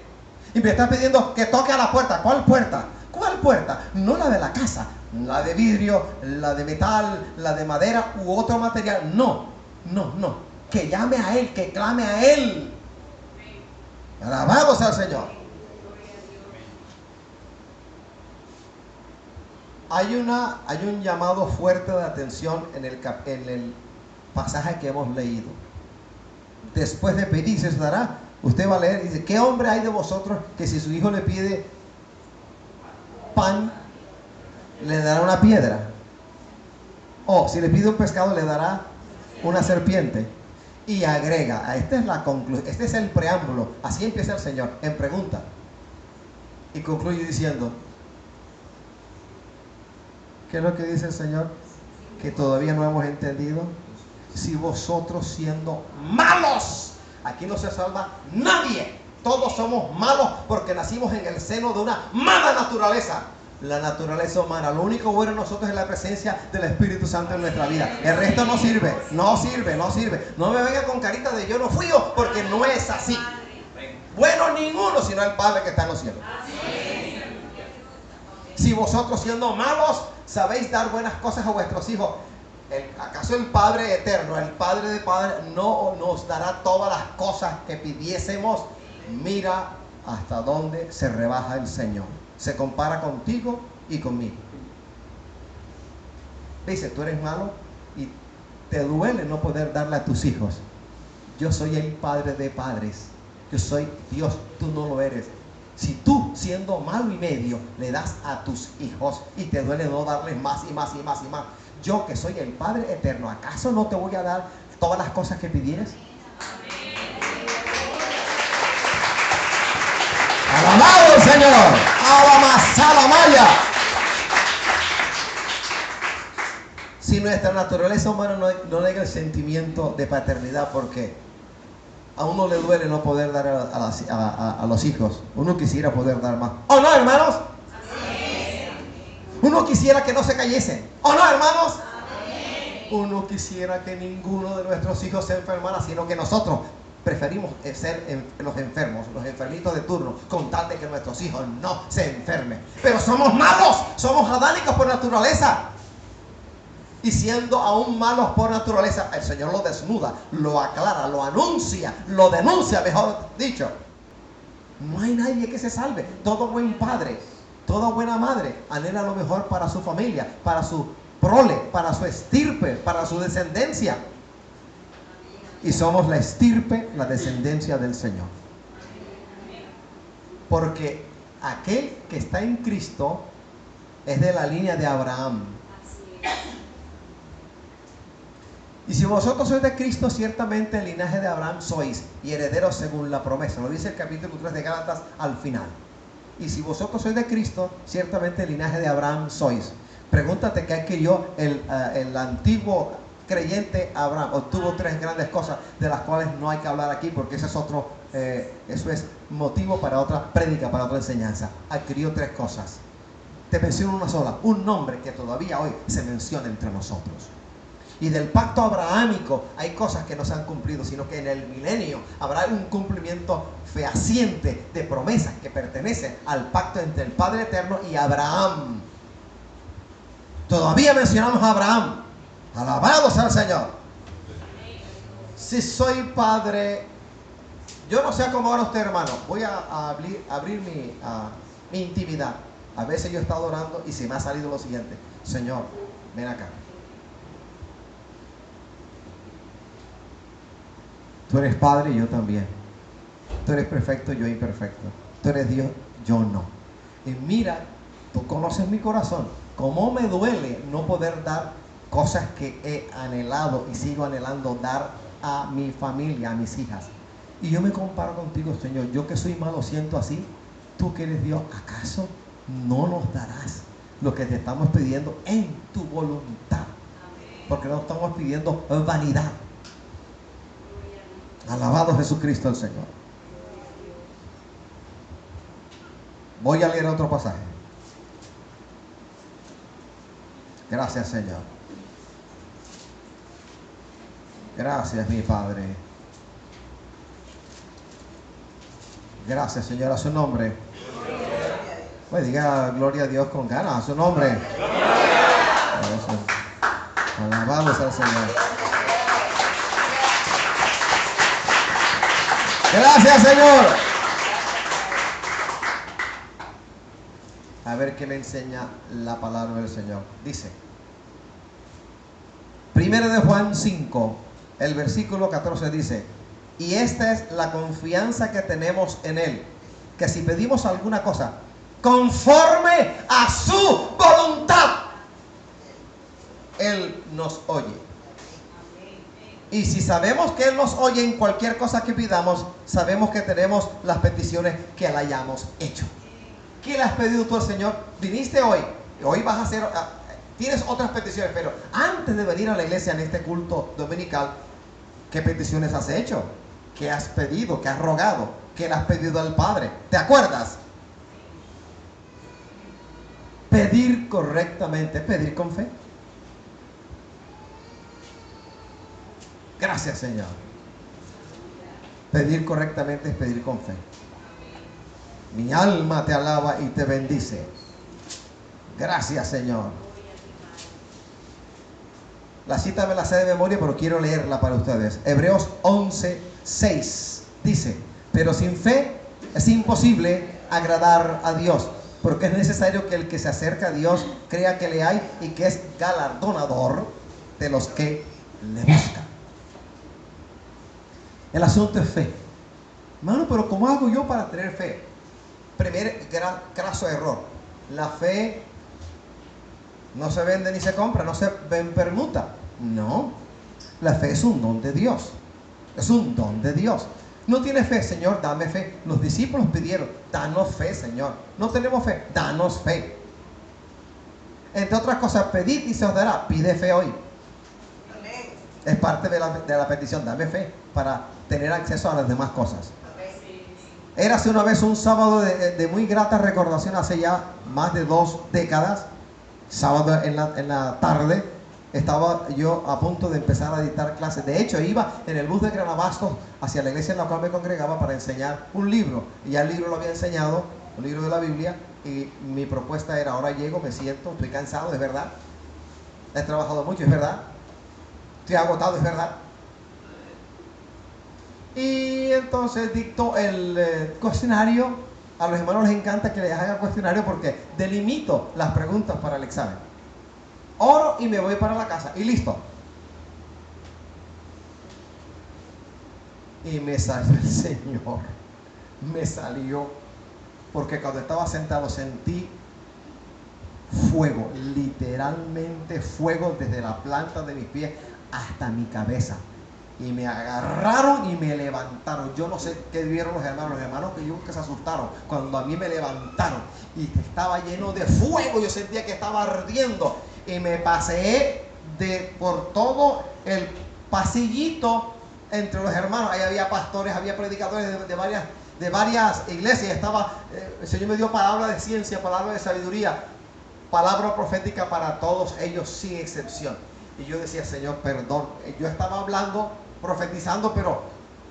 Y me está pidiendo que toque a la puerta. ¿Cuál puerta? ¿Cuál puerta? No la de la casa, la de vidrio, la de metal, la de madera u otro material. No, no, no. Que llame a Él, que clame a Él. Alabado sea el Señor. Hay un llamado fuerte de atención en el pasaje que hemos leído. Después de pedir se os dará. Usted va a leer y dice: ¿qué hombre hay de vosotros que si su hijo le pide pan, le dará una piedra? O si le pide un pescado, le dará una serpiente. Y agrega, esta es la conclusión, este es el preámbulo. Así empieza el Señor en pregunta. Y concluye diciendo: ¿qué es lo que dice el Señor? Que todavía no hemos entendido. Si vosotros siendo malos, aquí no se salva nadie. Todos somos malos porque nacimos en el seno de una mala naturaleza. La naturaleza humana, lo único bueno en nosotros es la presencia del Espíritu Santo en nuestra vida. El resto no sirve, no sirve, no sirve. No me venga con carita de yo no fui yo, porque no es así. Bueno ninguno, sino el Padre que está en los cielos. Si vosotros siendo malos sabéis dar buenas cosas a vuestros hijos, ¿acaso el Padre eterno, el Padre de Padre, no nos dará todas las cosas que pidiésemos? Mira hasta dónde se rebaja el Señor. Se compara contigo y conmigo. Dice: tú eres malo y te duele no poder darle a tus hijos. Yo soy el Padre de padres. Yo soy Dios, tú no lo eres. Si tú, siendo malo y medio, le das a tus hijos y te duele no darles más y más y más y más, yo que soy el Padre eterno, ¿acaso no te voy a dar todas las cosas que pidieras? ¡Alabado el Señor! ¡Alamasala! Si nuestra naturaleza humana no nega el sentimiento de paternidad, porque a uno le duele no poder dar a los hijos. Uno quisiera poder dar más. ¿O no, hermanos? Uno quisiera que no se cayesen. ¿O no, hermanos? Uno quisiera que ninguno de nuestros hijos se enfermara, sino que nosotros preferimos ser los enfermos, los enfermitos de turno, con tal de que nuestros hijos no se enfermen. Pero somos malos, somos adánicos por naturaleza. Y siendo aún malos por naturaleza, el Señor lo desnuda, lo aclara, lo anuncia, lo denuncia, mejor dicho. No hay nadie que se salve. Todo buen padre, toda buena madre anhela lo mejor para su familia, para su prole, para su estirpe, para su descendencia. Y somos la estirpe, la descendencia del Señor. Porque aquel que está en Cristo es de la línea de Abraham. Y si vosotros sois de Cristo, ciertamente el linaje de Abraham sois, y herederos según la promesa. Lo dice el capítulo 3 de Gálatas al final. Y si vosotros sois de Cristo, ciertamente el linaje de Abraham sois. Pregúntate qué adquirió el antiguo creyente Abraham. Obtuvo tres grandes cosas de las cuales no hay que hablar aquí, porque ese es otro, eso es motivo para otra prédica, para otra enseñanza. Adquirió tres cosas. Te menciono una sola, un nombre que todavía hoy se menciona entre nosotros. Y del pacto abrahámico hay cosas que no se han cumplido, sino que en el milenio habrá un cumplimiento fehaciente de promesas que pertenecen al pacto entre el Padre Eterno y Abraham. Todavía mencionamos a Abraham. Alabado sea el Señor. Si soy padre, yo no sé cómo ahora usted, hermano, voy a abrir mi intimidad. A veces yo he estado orando y se me ha salido lo siguiente: Señor, ven acá. Tú eres padre y yo también. Tú eres perfecto, yo imperfecto. Tú eres Dios, yo no. Y mira, tú conoces mi corazón. Cómo me duele no poder dar cosas que he anhelado y sigo anhelando dar a mi familia, a mis hijas. Y yo me comparo contigo, Señor. Yo que soy malo siento así. Tú que eres Dios, ¿acaso no nos darás lo que te estamos pidiendo en tu voluntad? Porque no estamos pidiendo vanidad. Alabado Jesucristo el Señor. Voy a leer otro pasaje. Gracias, Señor. Gracias, mi Padre. Gracias, Señor, a su nombre. Pues diga gloria a Dios con ganas, a su nombre. Alabado sea el Señor. Gracias, Señor. A ver qué me enseña la palabra del Señor. Dice, 1 de Juan 5, el versículo 14 dice: y esta es la confianza que tenemos en Él, que si pedimos alguna cosa conforme a su voluntad, Él nos oye. Y si sabemos que Él nos oye en cualquier cosa que pidamos, sabemos que tenemos las peticiones que le hayamos hecho. ¿Qué le has pedido tú al Señor? Viniste hoy, hoy vas a hacer, tienes otras peticiones, pero antes de venir a la iglesia en este culto dominical, ¿qué peticiones has hecho? ¿Qué has pedido? ¿Qué has rogado? ¿Qué le has pedido al Padre? ¿Te acuerdas? Pedir correctamente, pedir con fe. Gracias, Señor. Pedir correctamente es pedir con fe. Mi alma te alaba y te bendice. Gracias, Señor. La cita me la sé de memoria, pero quiero leerla para ustedes. Hebreos 11:6 dice: pero sin fe es imposible agradar a Dios, porque es necesario que el que se acerca a Dios crea que le hay y que es galardonador de los que le buscan. El asunto es fe. Hermano, pero ¿cómo hago yo para tener fe? Primer graso error. La fe no se vende ni se compra, no se permuta. No. La fe es un don de Dios. Es un don de Dios. No tiene fe, Señor, dame fe. Los discípulos pidieron, danos fe, Señor. No tenemos fe, danos fe. Entre otras cosas, pedid y se os dará. Pide fe hoy. Es parte de la petición, dame fe para tener acceso a las demás cosas. Érase una vez un sábado de muy grata recordación, hace ya más de 2 décadas. Sábado en la tarde estaba yo a punto de empezar a dictar clases. De hecho, iba en el bus de Granabastos hacia la iglesia en la cual me congregaba para enseñar un libro. Y ya el libro lo había enseñado, un libro de la Biblia. Y mi propuesta era: ahora llego, me siento, estoy cansado, es verdad. He trabajado mucho, es verdad. Estoy agotado, es verdad. Y entonces dicto el cuestionario. A los hermanos les encanta que les haga cuestionario porque delimito las preguntas para el examen. Oro y me voy para la casa y listo. Y me salió el Señor. Me salió. Porque cuando estaba sentado sentí fuego, literalmente fuego desde la planta de mis pies hasta mi cabeza. Y me agarraron y me levantaron. Yo no sé qué vieron los hermanos que yo que se asustaron cuando a mí me levantaron. Y estaba lleno de fuego, yo sentía que estaba ardiendo. Y me paseé por todo el pasillito entre los hermanos. Ahí había pastores, había predicadores de varias iglesias. El Señor me dio palabra de ciencia, palabra de sabiduría, palabra profética para todos ellos sin excepción. Y yo decía, Señor, perdón. Yo estaba hablando, profetizando, pero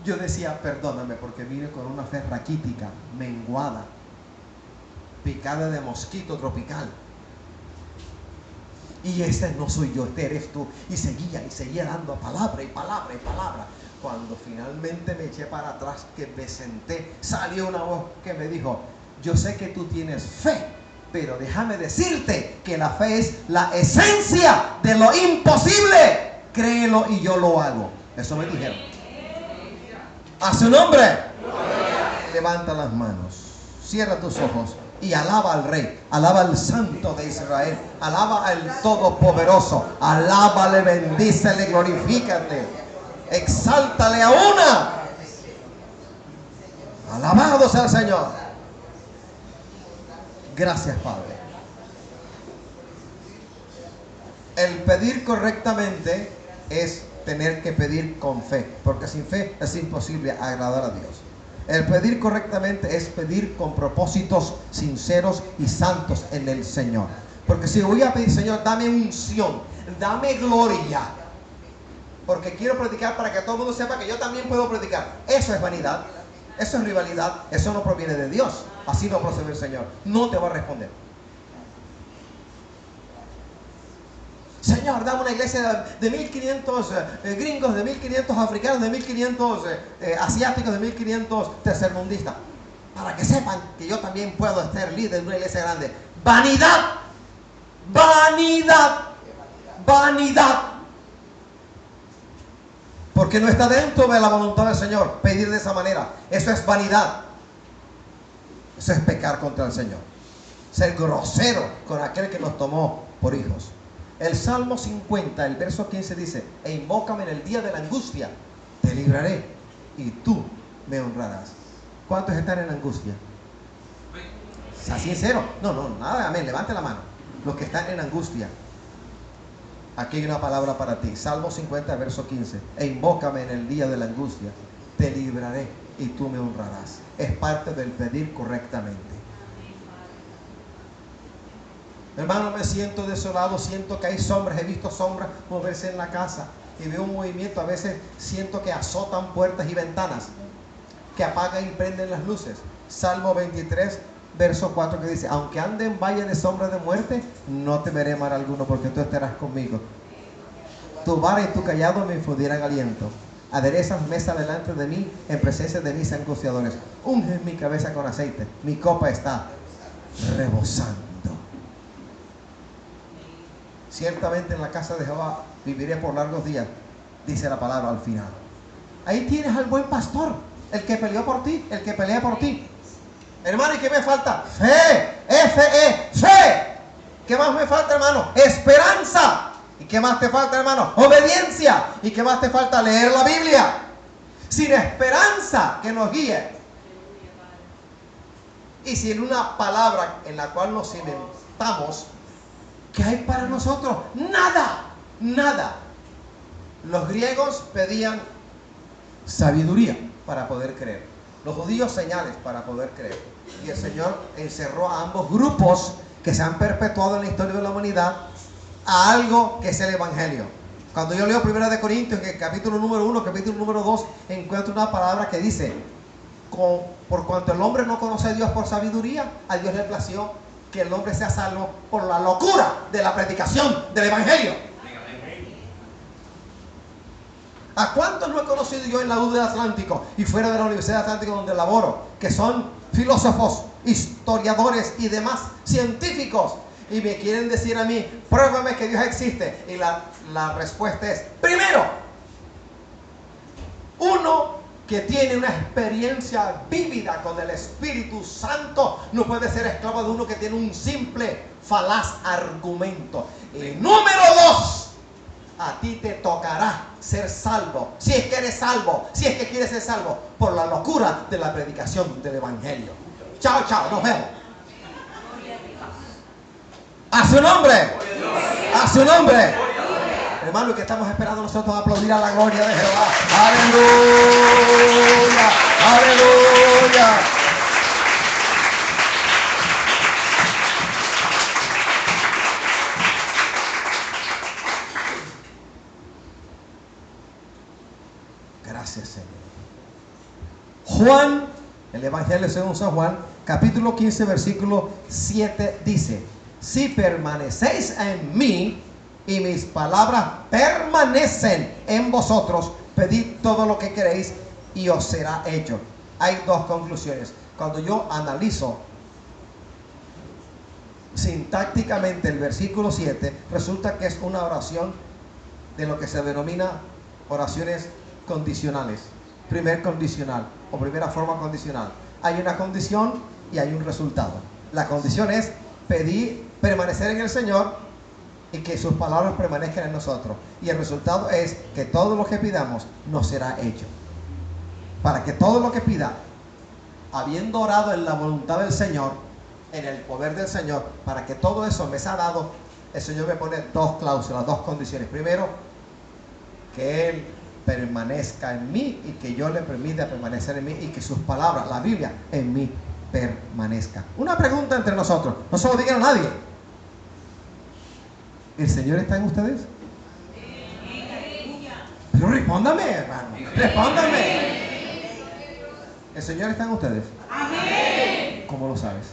yo decía, perdóname, porque vine con una fe raquítica, menguada, picada de mosquito tropical. Y este no soy yo, este eres tú. Y seguía dando palabra y palabra y palabra. Cuando finalmente me eché para atrás, que me senté, salió una voz que me dijo, yo sé que tú tienes fe, pero déjame decirte que la fe es la esencia de lo imposible. Créelo y yo lo hago. Eso me dijeron. A su nombre. Levanta las manos, cierra tus ojos y alaba al Rey, alaba al Santo de Israel, alaba al Todopoderoso, alábale, bendícele, glorifícate, exáltale a una. Alabado sea el Señor. Gracias, Padre. El pedir correctamente es tener que pedir con fe, porque sin fe es imposible agradar a Dios. El pedir correctamente es pedir con propósitos sinceros y santos en el Señor. Porque si voy a pedir, Señor, dame unción, dame gloria, porque quiero predicar para que todo el mundo sepa que yo también puedo predicar, eso es vanidad, eso es rivalidad, eso no proviene de Dios. Así no procede el Señor, no te va a responder. Señor, dame una iglesia de 1500 gringos, de 1500 africanos, de 1500 asiáticos, de 1500 tercermundistas, para que sepan que yo también puedo ser líder de una iglesia grande. Vanidad, vanidad, vanidad. Porque no está dentro de la voluntad del Señor pedir de esa manera. Eso es vanidad. Eso es pecar contra el Señor. Ser grosero con aquel que nos tomó por hijos. El Salmo 50, el verso 15 dice, e invócame en el día de la angustia, te libraré y tú me honrarás. ¿Cuántos están en angustia? ¿Está sincero? No, nada, amén, levante la mano. Los que están en angustia, aquí hay una palabra para ti. Salmo 50, verso 15, e invócame en el día de la angustia, te libraré y tú me honrarás. Es parte del pedir correctamente. Hermano, me siento desolado, siento que hay sombras, he visto sombras moverse en la casa y veo un movimiento, a veces siento que azotan puertas y ventanas, que apagan y prenden las luces. Salmo 23, verso 4 que dice, aunque ande en valle de sombra de muerte, no temeré mal alguno porque tú estarás conmigo. Tu vara y tu callado me infundieran aliento. Aderezas mesa delante de mí en presencia de mis angustiadores. Unges mi cabeza con aceite, mi copa está rebosando. Ciertamente en la casa de Jehová viviré por largos días, dice la palabra al final. Ahí tienes al buen pastor, el que peleó por ti, el que pelea por ti. Hermano, ¿y qué me falta? Fe, F-E, fe. ¿Qué más me falta, hermano? Esperanza. ¿Y qué más te falta, hermano? Obediencia. ¿Y qué más te falta? Leer la Biblia. Sin esperanza que nos guíe y sin una palabra en la cual nos cimentamos, ¿qué hay para nosotros? Nada, nada. Los griegos pedían sabiduría para poder creer. Los judíos señales para poder creer. Y el Señor encerró a ambos grupos que se han perpetuado en la historia de la humanidad a algo que es el Evangelio. Cuando yo leo 1 Corintios, en el capítulo número 1, capítulo número 2, encuentro una palabra que dice, por cuanto el hombre no conoce a Dios por sabiduría, a Dios le plació que el hombre sea salvo por la locura de la predicación del Evangelio. ¿A cuántos no he conocido yo en la U del Atlántico y fuera de la Universidad del Atlántico donde laboro, que son filósofos, historiadores y demás científicos, y me quieren decir a mí, pruébame que Dios existe? Y la respuesta es, primero, uno que tiene una experiencia vívida con el Espíritu Santo no puede ser esclavo de uno que tiene un simple falaz argumento. Y número 2, a ti te tocará ser salvo, si es que eres salvo, si es que quieres ser salvo, por la locura de la predicación del Evangelio. Chao, chao, nos vemos. A su nombre, a su nombre. Hermano, que estamos esperando nosotros a aplaudir a la gloria de Jehová. Aleluya, aleluya. Gracias, Señor. Juan, el Evangelio según San Juan, capítulo 15, versículo 7 dice: si permanecéis en mí y mis palabras permanecen en vosotros, pedid todo lo que queréis y os será hecho. Hay dos conclusiones. Cuando yo analizo sintácticamente el versículo 7, resulta que es una oración de lo que se denomina oraciones condicionales. Primer condicional o primera forma condicional. Hay una condición y hay un resultado. La condición es pedir, permanecer en el Señor y que sus palabras permanezcan en nosotros. Y el resultado es que todo lo que pidamos nos será hecho. Para que todo lo que pida, habiendo orado en la voluntad del Señor, en el poder del Señor, para que todo eso me sea dado, el Señor me pone dos cláusulas, dos condiciones. Primero, que Él permanezca en mí y que yo le permita permanecer en mí y que sus palabras, la Biblia, en mí permanezca. Una pregunta entre nosotros, no se lo digan a nadie. ¿El Señor está en ustedes? Pero respóndame, hermano, respóndame. ¿El Señor está en ustedes? Amén. ¿Cómo lo sabes?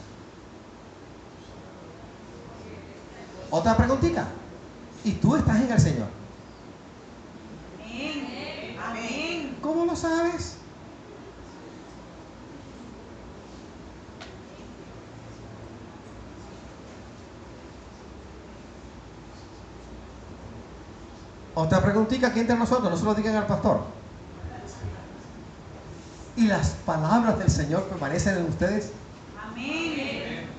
Otra preguntita. ¿Y tú estás en el Señor? Amén. ¿Cómo lo sabes? Otra preguntita aquí entre nosotros, no se lo digan al pastor. ¿Y las palabras del Señor permanecen en ustedes? Amén.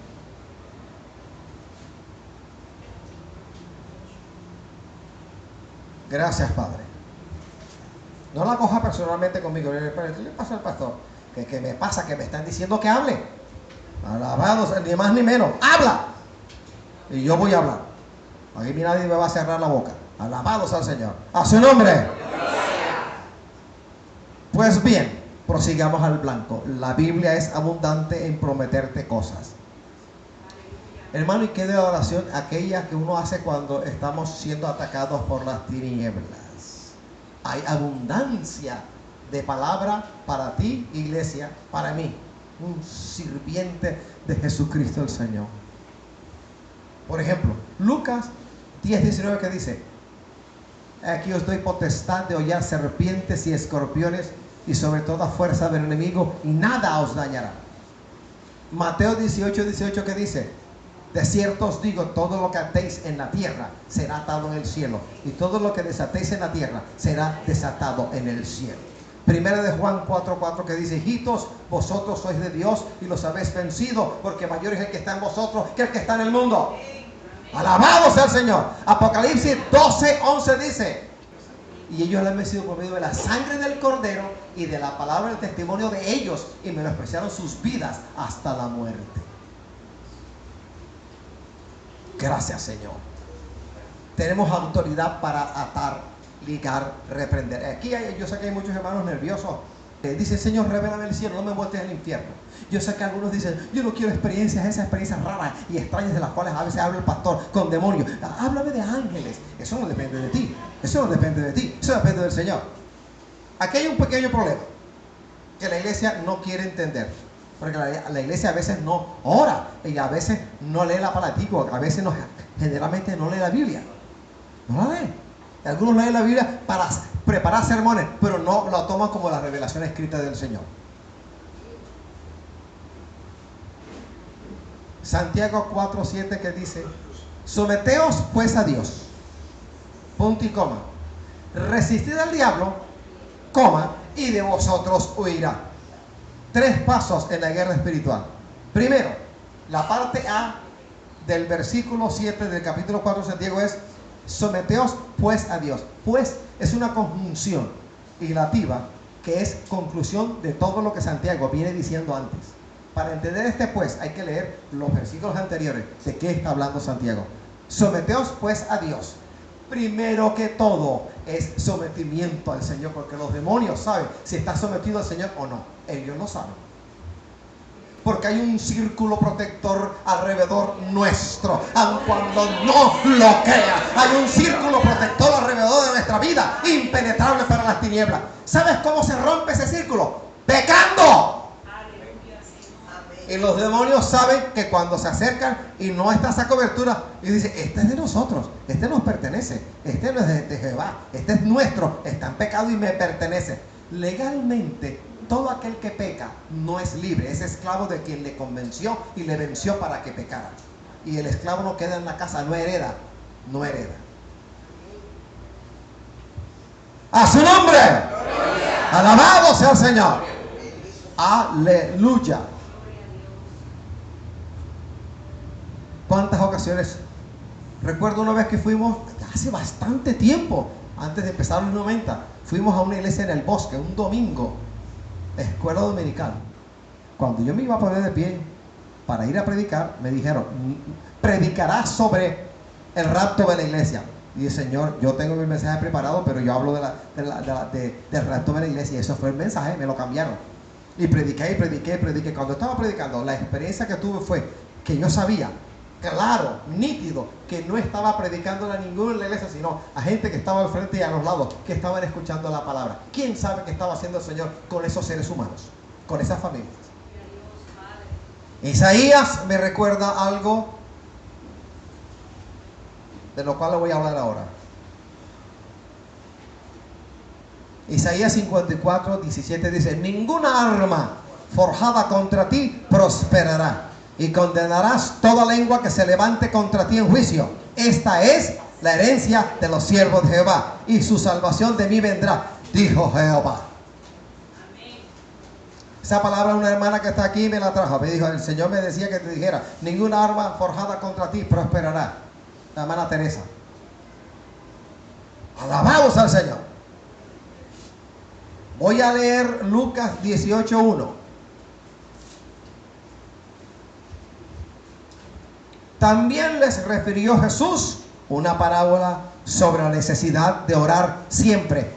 Gracias, Padre. No la coja personalmente conmigo. ¿Qué le pasa al pastor? ¿Qué me pasa? Que me están diciendo que hable. Alabados, ni más ni menos. ¡Habla! Y yo voy a hablar. Aquí nadie me va a cerrar la boca. Alabados al Señor. A su nombre. Pues bien, prosigamos al blanco. La Biblia es abundante en prometerte cosas. Hermano, ¿y qué de oración? Aquella que uno hace cuando estamos siendo atacados por las tinieblas. Hay abundancia de palabra para ti, iglesia, para mí, un sirviente de Jesucristo el Señor. Por ejemplo, Lucas 10:19, que dice: aquí os doy potestad de hollar serpientes y escorpiones y sobre toda fuerza del enemigo, y nada os dañará. Mateo 18:18, que dice: de cierto os digo, todo lo que atéis en la tierra será atado en el cielo, y todo lo que desatéis en la tierra será desatado en el cielo. Primera de Juan 4:4, que dice: hijitos, vosotros sois de Dios y los habéis vencido, porque mayor es el que está en vosotros que el que está en el mundo. Alabado sea el Señor. Apocalipsis 12:11 dice: y ellos le han vencido por medio de la sangre del Cordero y de la palabra del testimonio de ellos, y menospreciaron sus vidas hasta la muerte. Gracias, Señor. Tenemos autoridad para atar, ligar, reprender. Aquí yo sé que hay muchos hermanos nerviosos. Dicen: Señor, revélame el cielo, no me vueltes al infierno. Yo sé que algunos dicen: yo no quiero esas experiencias raras y extrañas de las cuales a veces habla el pastor con demonios. Háblame de ángeles. Eso no depende de ti. Eso no depende de ti. Eso depende del Señor. Aquí hay un pequeño problema que la iglesia no quiere entender. Porque la iglesia a veces no ora y a veces no lee la palabra. A veces generalmente no lee la Biblia. No la lee. Algunos leen la Biblia para preparar sermones, pero no lo toman como la revelación escrita del Señor. Santiago 4:7, que dice: someteos pues a Dios, punto y coma, resistid al diablo, coma, y de vosotros huirá. 3 pasos en la guerra espiritual. Primero, la parte A del versículo 7 del capítulo 4 de Santiago es: someteos pues a Dios. Pues es una conjunción ilativa que es conclusión de todo lo que Santiago viene diciendo antes. Para entender este pues hay que leer los versículos anteriores. ¿De qué está hablando Santiago? Someteos pues a Dios. Primero que todo es sometimiento al Señor, porque los demonios saben si está sometido al Señor o no. Ellos no saben, porque hay un círculo protector alrededor nuestro, aun cuando no lo crea. Hay un círculo protector alrededor de nuestra vida, impenetrable para las tinieblas. ¿Sabes cómo se rompe ese círculo? Pecando. Y los demonios saben que cuando se acercan y no está esa cobertura, y dicen: este es de nosotros, este nos pertenece, este no es de Jehová, este es nuestro, está en pecado y me pertenece. Legalmente, todo aquel que peca no es libre, es esclavo de quien le convenció y le venció para que pecara. Y el esclavo no queda en la casa, no hereda, no hereda. ¡A su nombre! ¡Gloria! ¡Alabado sea el Señor! ¡Aleluya! ¿Cuántas ocasiones? Recuerdo una vez que fuimos, hace bastante tiempo, antes de empezar los 90, fuimos a una iglesia en el bosque, un domingo, escuela dominical. Cuando yo me iba a poner de pie para ir a predicar, me dijeron: predicarás sobre el rapto de la iglesia. Y dije: Señor, yo tengo mi mensaje preparado, pero yo hablo del rapto de la iglesia. Y eso fue el mensaje, me lo cambiaron. Y prediqué. Cuando estaba predicando, la experiencia que tuve fue que yo sabía, claro, nítido, que no estaba predicando a ninguno en la iglesia, sino a gente que estaba al frente y a los lados, que estaban escuchando la palabra. ¿Quién sabe qué estaba haciendo el Señor con esos seres humanos, con esas familias? Isaías me recuerda algo de lo cual le voy a hablar ahora. Isaías 54, 17 dice: ninguna arma forjada contra ti prosperará, y condenarás toda lengua que se levante contra ti en juicio. Esta es la herencia de los siervos de Jehová, y su salvación de mí vendrá, dijo Jehová. Amén. Esa palabra una hermana que está aquí me la trajo. Me dijo: el Señor me decía que te dijera: ninguna arma forjada contra ti prosperará. La hermana Teresa. Alabados al Señor. Voy a leer Lucas 18:1. También les refirió Jesús una parábola sobre la necesidad de orar siempre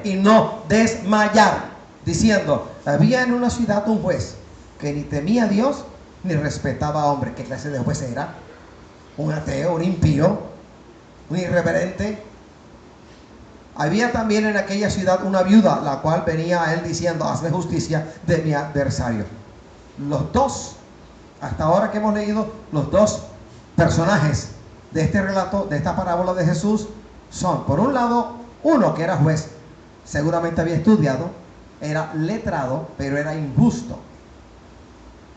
y no desmayar, diciendo: había en una ciudad un juez que ni temía a Dios ni respetaba a hombre. ¿Qué clase de juez era? Un ateo, un impío, un irreverente. Había también en aquella ciudad una viuda, la cual venía a él diciendo: hazme justicia de mi adversario. Los dos, hasta ahora que hemos leído, los dos personajes de este relato, de esta parábola de Jesús, son, por un lado, uno que era juez, seguramente había estudiado, era letrado, pero era injusto.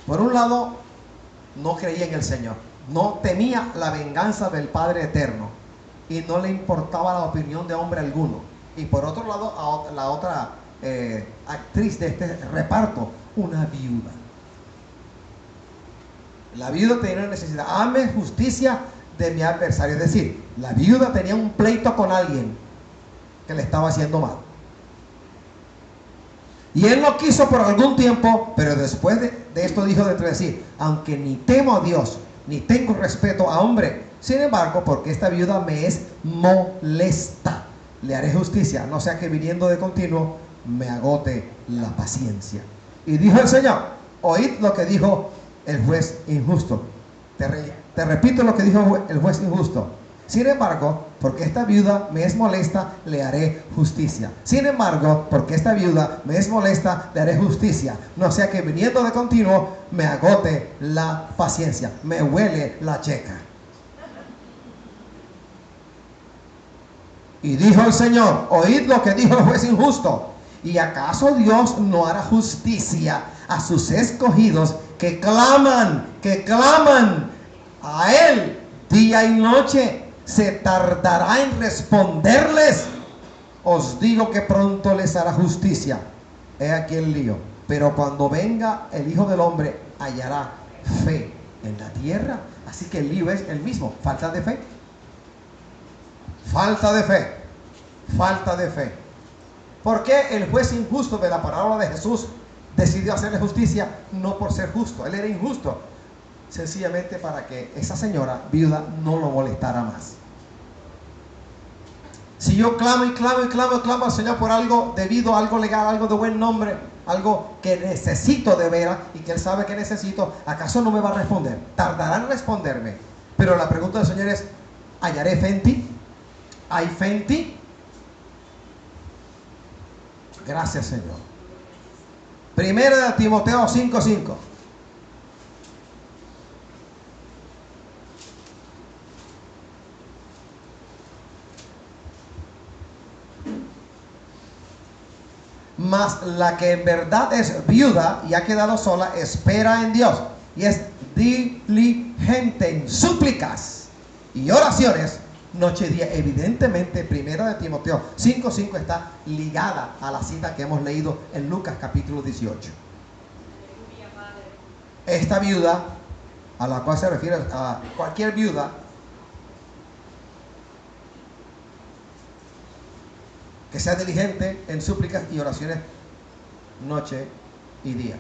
Por un lado, no creía en el Señor, no temía la venganza del Padre Eterno, y no le importaba la opinión de hombre alguno. Y por otro lado, la otra actriz de este reparto, una viuda. La viuda tenía una necesidad: hazme justicia de mi adversario. Es decir, la viuda tenía un pleito con alguien que le estaba haciendo mal. Y él no quiso por algún tiempo, pero después de esto dijo dentro de sí: aunque ni temo a Dios, ni tengo respeto a hombre, sin embargo, porque esta viuda me es molesta, le haré justicia, no sea que viniendo de continuo me agote la paciencia. Y dijo el Señor: oíd lo que dijo el juez injusto. Te repito lo que dijo el juez injusto. Sin embargo, porque esta viuda me es molesta, le haré justicia. Sin embargo, porque esta viuda me es molesta, le haré justicia, no sea que viniendo de continuo me agote la paciencia, me huele la checa. Y dijo el Señor: oíd lo que dijo el juez injusto. ¿Y acaso Dios no hará justicia a sus escogidos que claman a Él día y noche? ¿Se tardará en responderles? os digo que pronto les hará justicia. He aquí el lío. Pero cuando venga el Hijo del Hombre, hallará fe en la tierra. Así que el lío es el mismo, falta de fe. Falta de fe. Falta de fe. ¿Por qué el juez injusto de la parábola de Jesús decidió hacerle justicia? No por ser justo, él era injusto, sencillamente para que esa señora viuda no lo molestara más. Si yo clamo y clamo y clamo y clamo al Señor por algo debido, algo legal, algo de buen nombre, algo que necesito de veras y que Él sabe que necesito, ¿acaso no me va a responder? Tardará en responderme. Pero la pregunta del Señor es, ¿hallaré fe en ti? ¿Hay fe en ti? Gracias, Señor. Primera de Timoteo 5:5. Mas la que en verdad es viuda y ha quedado sola, espera en Dios y es diligente en súplicas y oraciones noche y día. Evidentemente, primera de Timoteo 5:5 está ligada a la cita que hemos leído en Lucas capítulo 18. Esta viuda, a la cual se refiere a cualquier viuda, que sea diligente en súplicas y oraciones noche y día.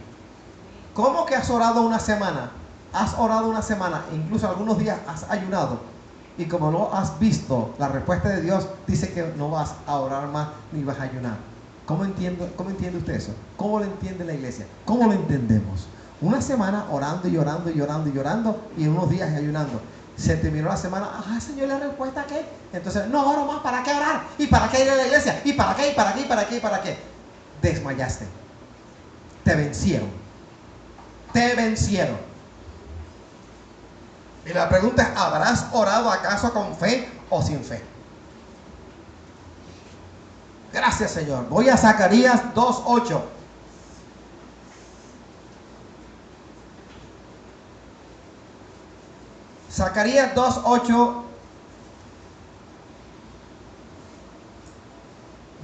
¿Cómo que has orado una semana? Has orado una semana, incluso algunos días has ayunado, y como no has visto la respuesta de Dios, dice que no vas a orar más ni vas a ayunar. ¿Cómo entiende usted eso? ¿Cómo lo entiende la iglesia? ¿Cómo lo entendemos? Una semana orando y orando y orando y orando, y en unos días ayunando. Se terminó la semana, Señor, ¿la respuesta qué? Entonces, no oro más, ¿para qué orar? ¿Y para qué ir a la iglesia? ¿Y para qué? ¿Y para qué? ¿Y para qué? ¿Y para qué? Desmayaste. Te vencieron. Te vencieron. Y la pregunta es, ¿habrás orado acaso con fe o sin fe? Gracias, Señor. Voy a Zacarías 2:8. Zacarías 2:8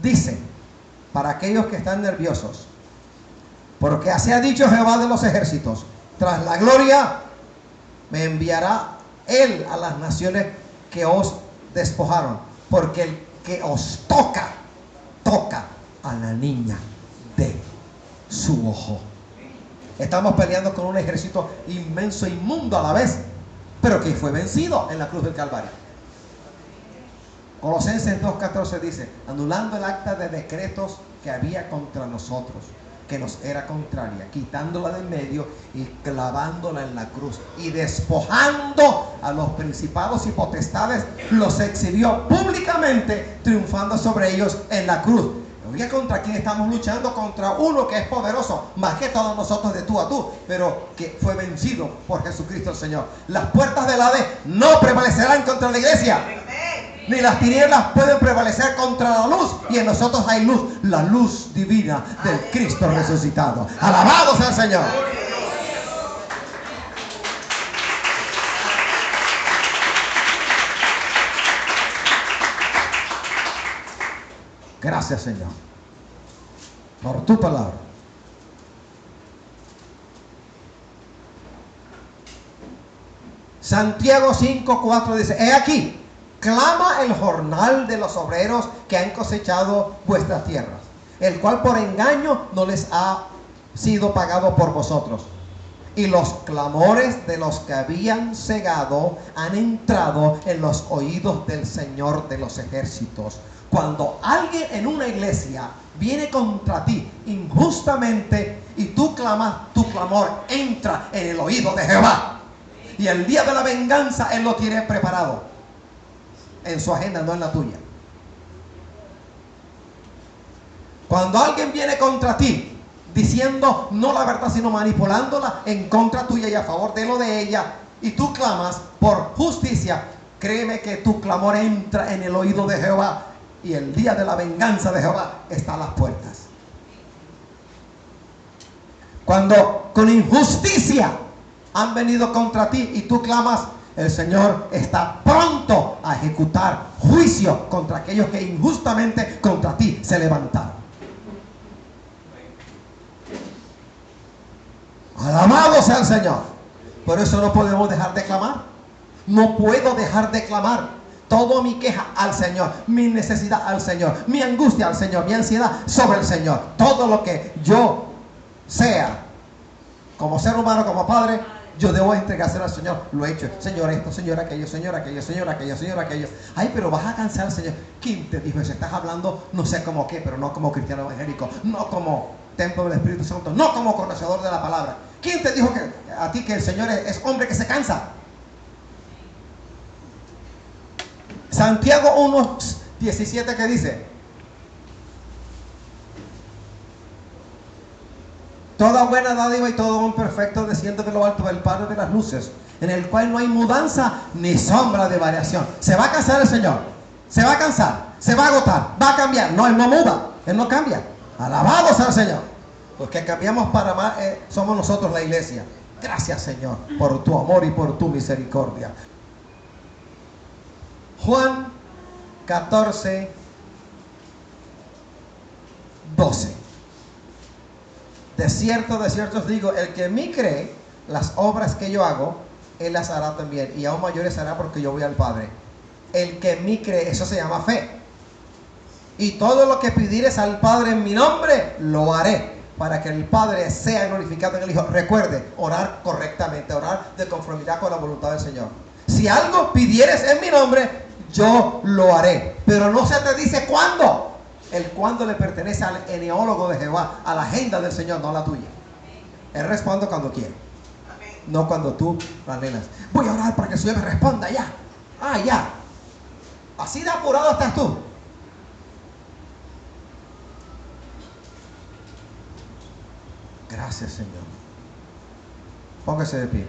dice, para aquellos que están nerviosos, porque así ha dicho Jehová de los ejércitos, tras la gloria me enviará Él a las naciones que os despojaron, porque el que os toca a la niña de su ojo. Estamos peleando con un ejército inmenso, inmundo a la vez, pero que fue vencido en la cruz del Calvario. Colosenses 2:14 dice, anulando el acta de decretos que había contra nosotros, que nos era contraria, quitándola de en medio y clavándola en la cruz, y despojando a los principados y potestades, los exhibió públicamente, triunfando sobre ellos en la cruz. Oiga, ¿contra quién estamos luchando? Contra uno que es poderoso, más que todos nosotros de tú a tú, pero que fue vencido por Jesucristo el Señor. Las puertas del Hades no prevalecerán contra la iglesia, ni las tinieblas pueden prevalecer contra la luz, y en nosotros hay luz, la luz divina del Cristo resucitado. Alabado sea el Señor. Gracias, Señor, por tu palabra. Santiago 5:4 dice, he aquí, clama el jornal de los obreros que han cosechado vuestras tierras, el cual por engaño no les ha sido pagado por vosotros. Y los clamores de los que habían cegado han entrado en los oídos del Señor de los ejércitos. Cuando alguien en una iglesia viene contra ti injustamente y tú clamas, tu clamor entra en el oído de Jehová. Y el día de la venganza Él lo tiene preparado en su agenda, no en la tuya. Cuando alguien viene contra ti diciendo no la verdad sino manipulándola en contra tuya y a favor de lo de ella, y tú clamas por justicia, créeme que tu clamor entra en el oído de Jehová, y el día de la venganza de Jehová está a las puertas. Cuando con injusticia han venido contra ti y tú clamas El Señor está pronto a ejecutar juicio contra aquellos que injustamente contra ti se levantaron. Alabado sea el Señor. Por eso no podemos dejar de clamar. No puedo dejar de clamar. Toda mi queja al Señor, mi necesidad al Señor, mi angustia al Señor, mi ansiedad sobre el Señor. Todo lo que yo sea, como ser humano, como padre, yo debo entregárselo al Señor. Lo he hecho. Señor esto, Señor aquello, Señor aquello, Señor aquello, Señor aquello. Ay, pero vas a cansar al Señor. ¿Quién te dijo eso? Estás hablando no sé cómo qué, pero no como cristiano evangélico, no como templo del Espíritu Santo, no como conocedor de la palabra. ¿Quién te dijo que a ti que el Señor es hombre que se cansa? Santiago 1:17 que dice: toda buena dádiva y todo don perfecto desciende de lo alto del Padre de las luces, en el cual no hay mudanza ni sombra de variación. ¿Se va a cansar el Señor? ¿Se va a cansar? ¿Se va a agotar? ¿Va a cambiar? No, Él no muda, Él no cambia. Alabado sea el Señor. Los que cambiamos para más somos nosotros, la iglesia. Gracias, Señor, por tu amor y por tu misericordia. Juan 14:12. De cierto os digo, el que en mí cree, las obras que yo hago, él las hará también, y aún mayores hará, porque yo voy al Padre. El que en mí cree, eso se llama fe. Y todo lo que pidieres al Padre en mi nombre, lo haré, para que el Padre sea glorificado en el Hijo. Recuerde, orar correctamente, orar de conformidad con la voluntad del Señor. Si algo pidieres en mi nombre, yo lo haré. Pero no se te dice cuándo. El cuándo le pertenece al eneólogo de Jehová, a la agenda del Señor, no a la tuya. Él responde cuando quiere, no cuando tú lo anhelas. Voy a orar para que el Señor me responda ya. Ah, ya. Así de apurado estás tú. Gracias, Señor. Póngase de pie.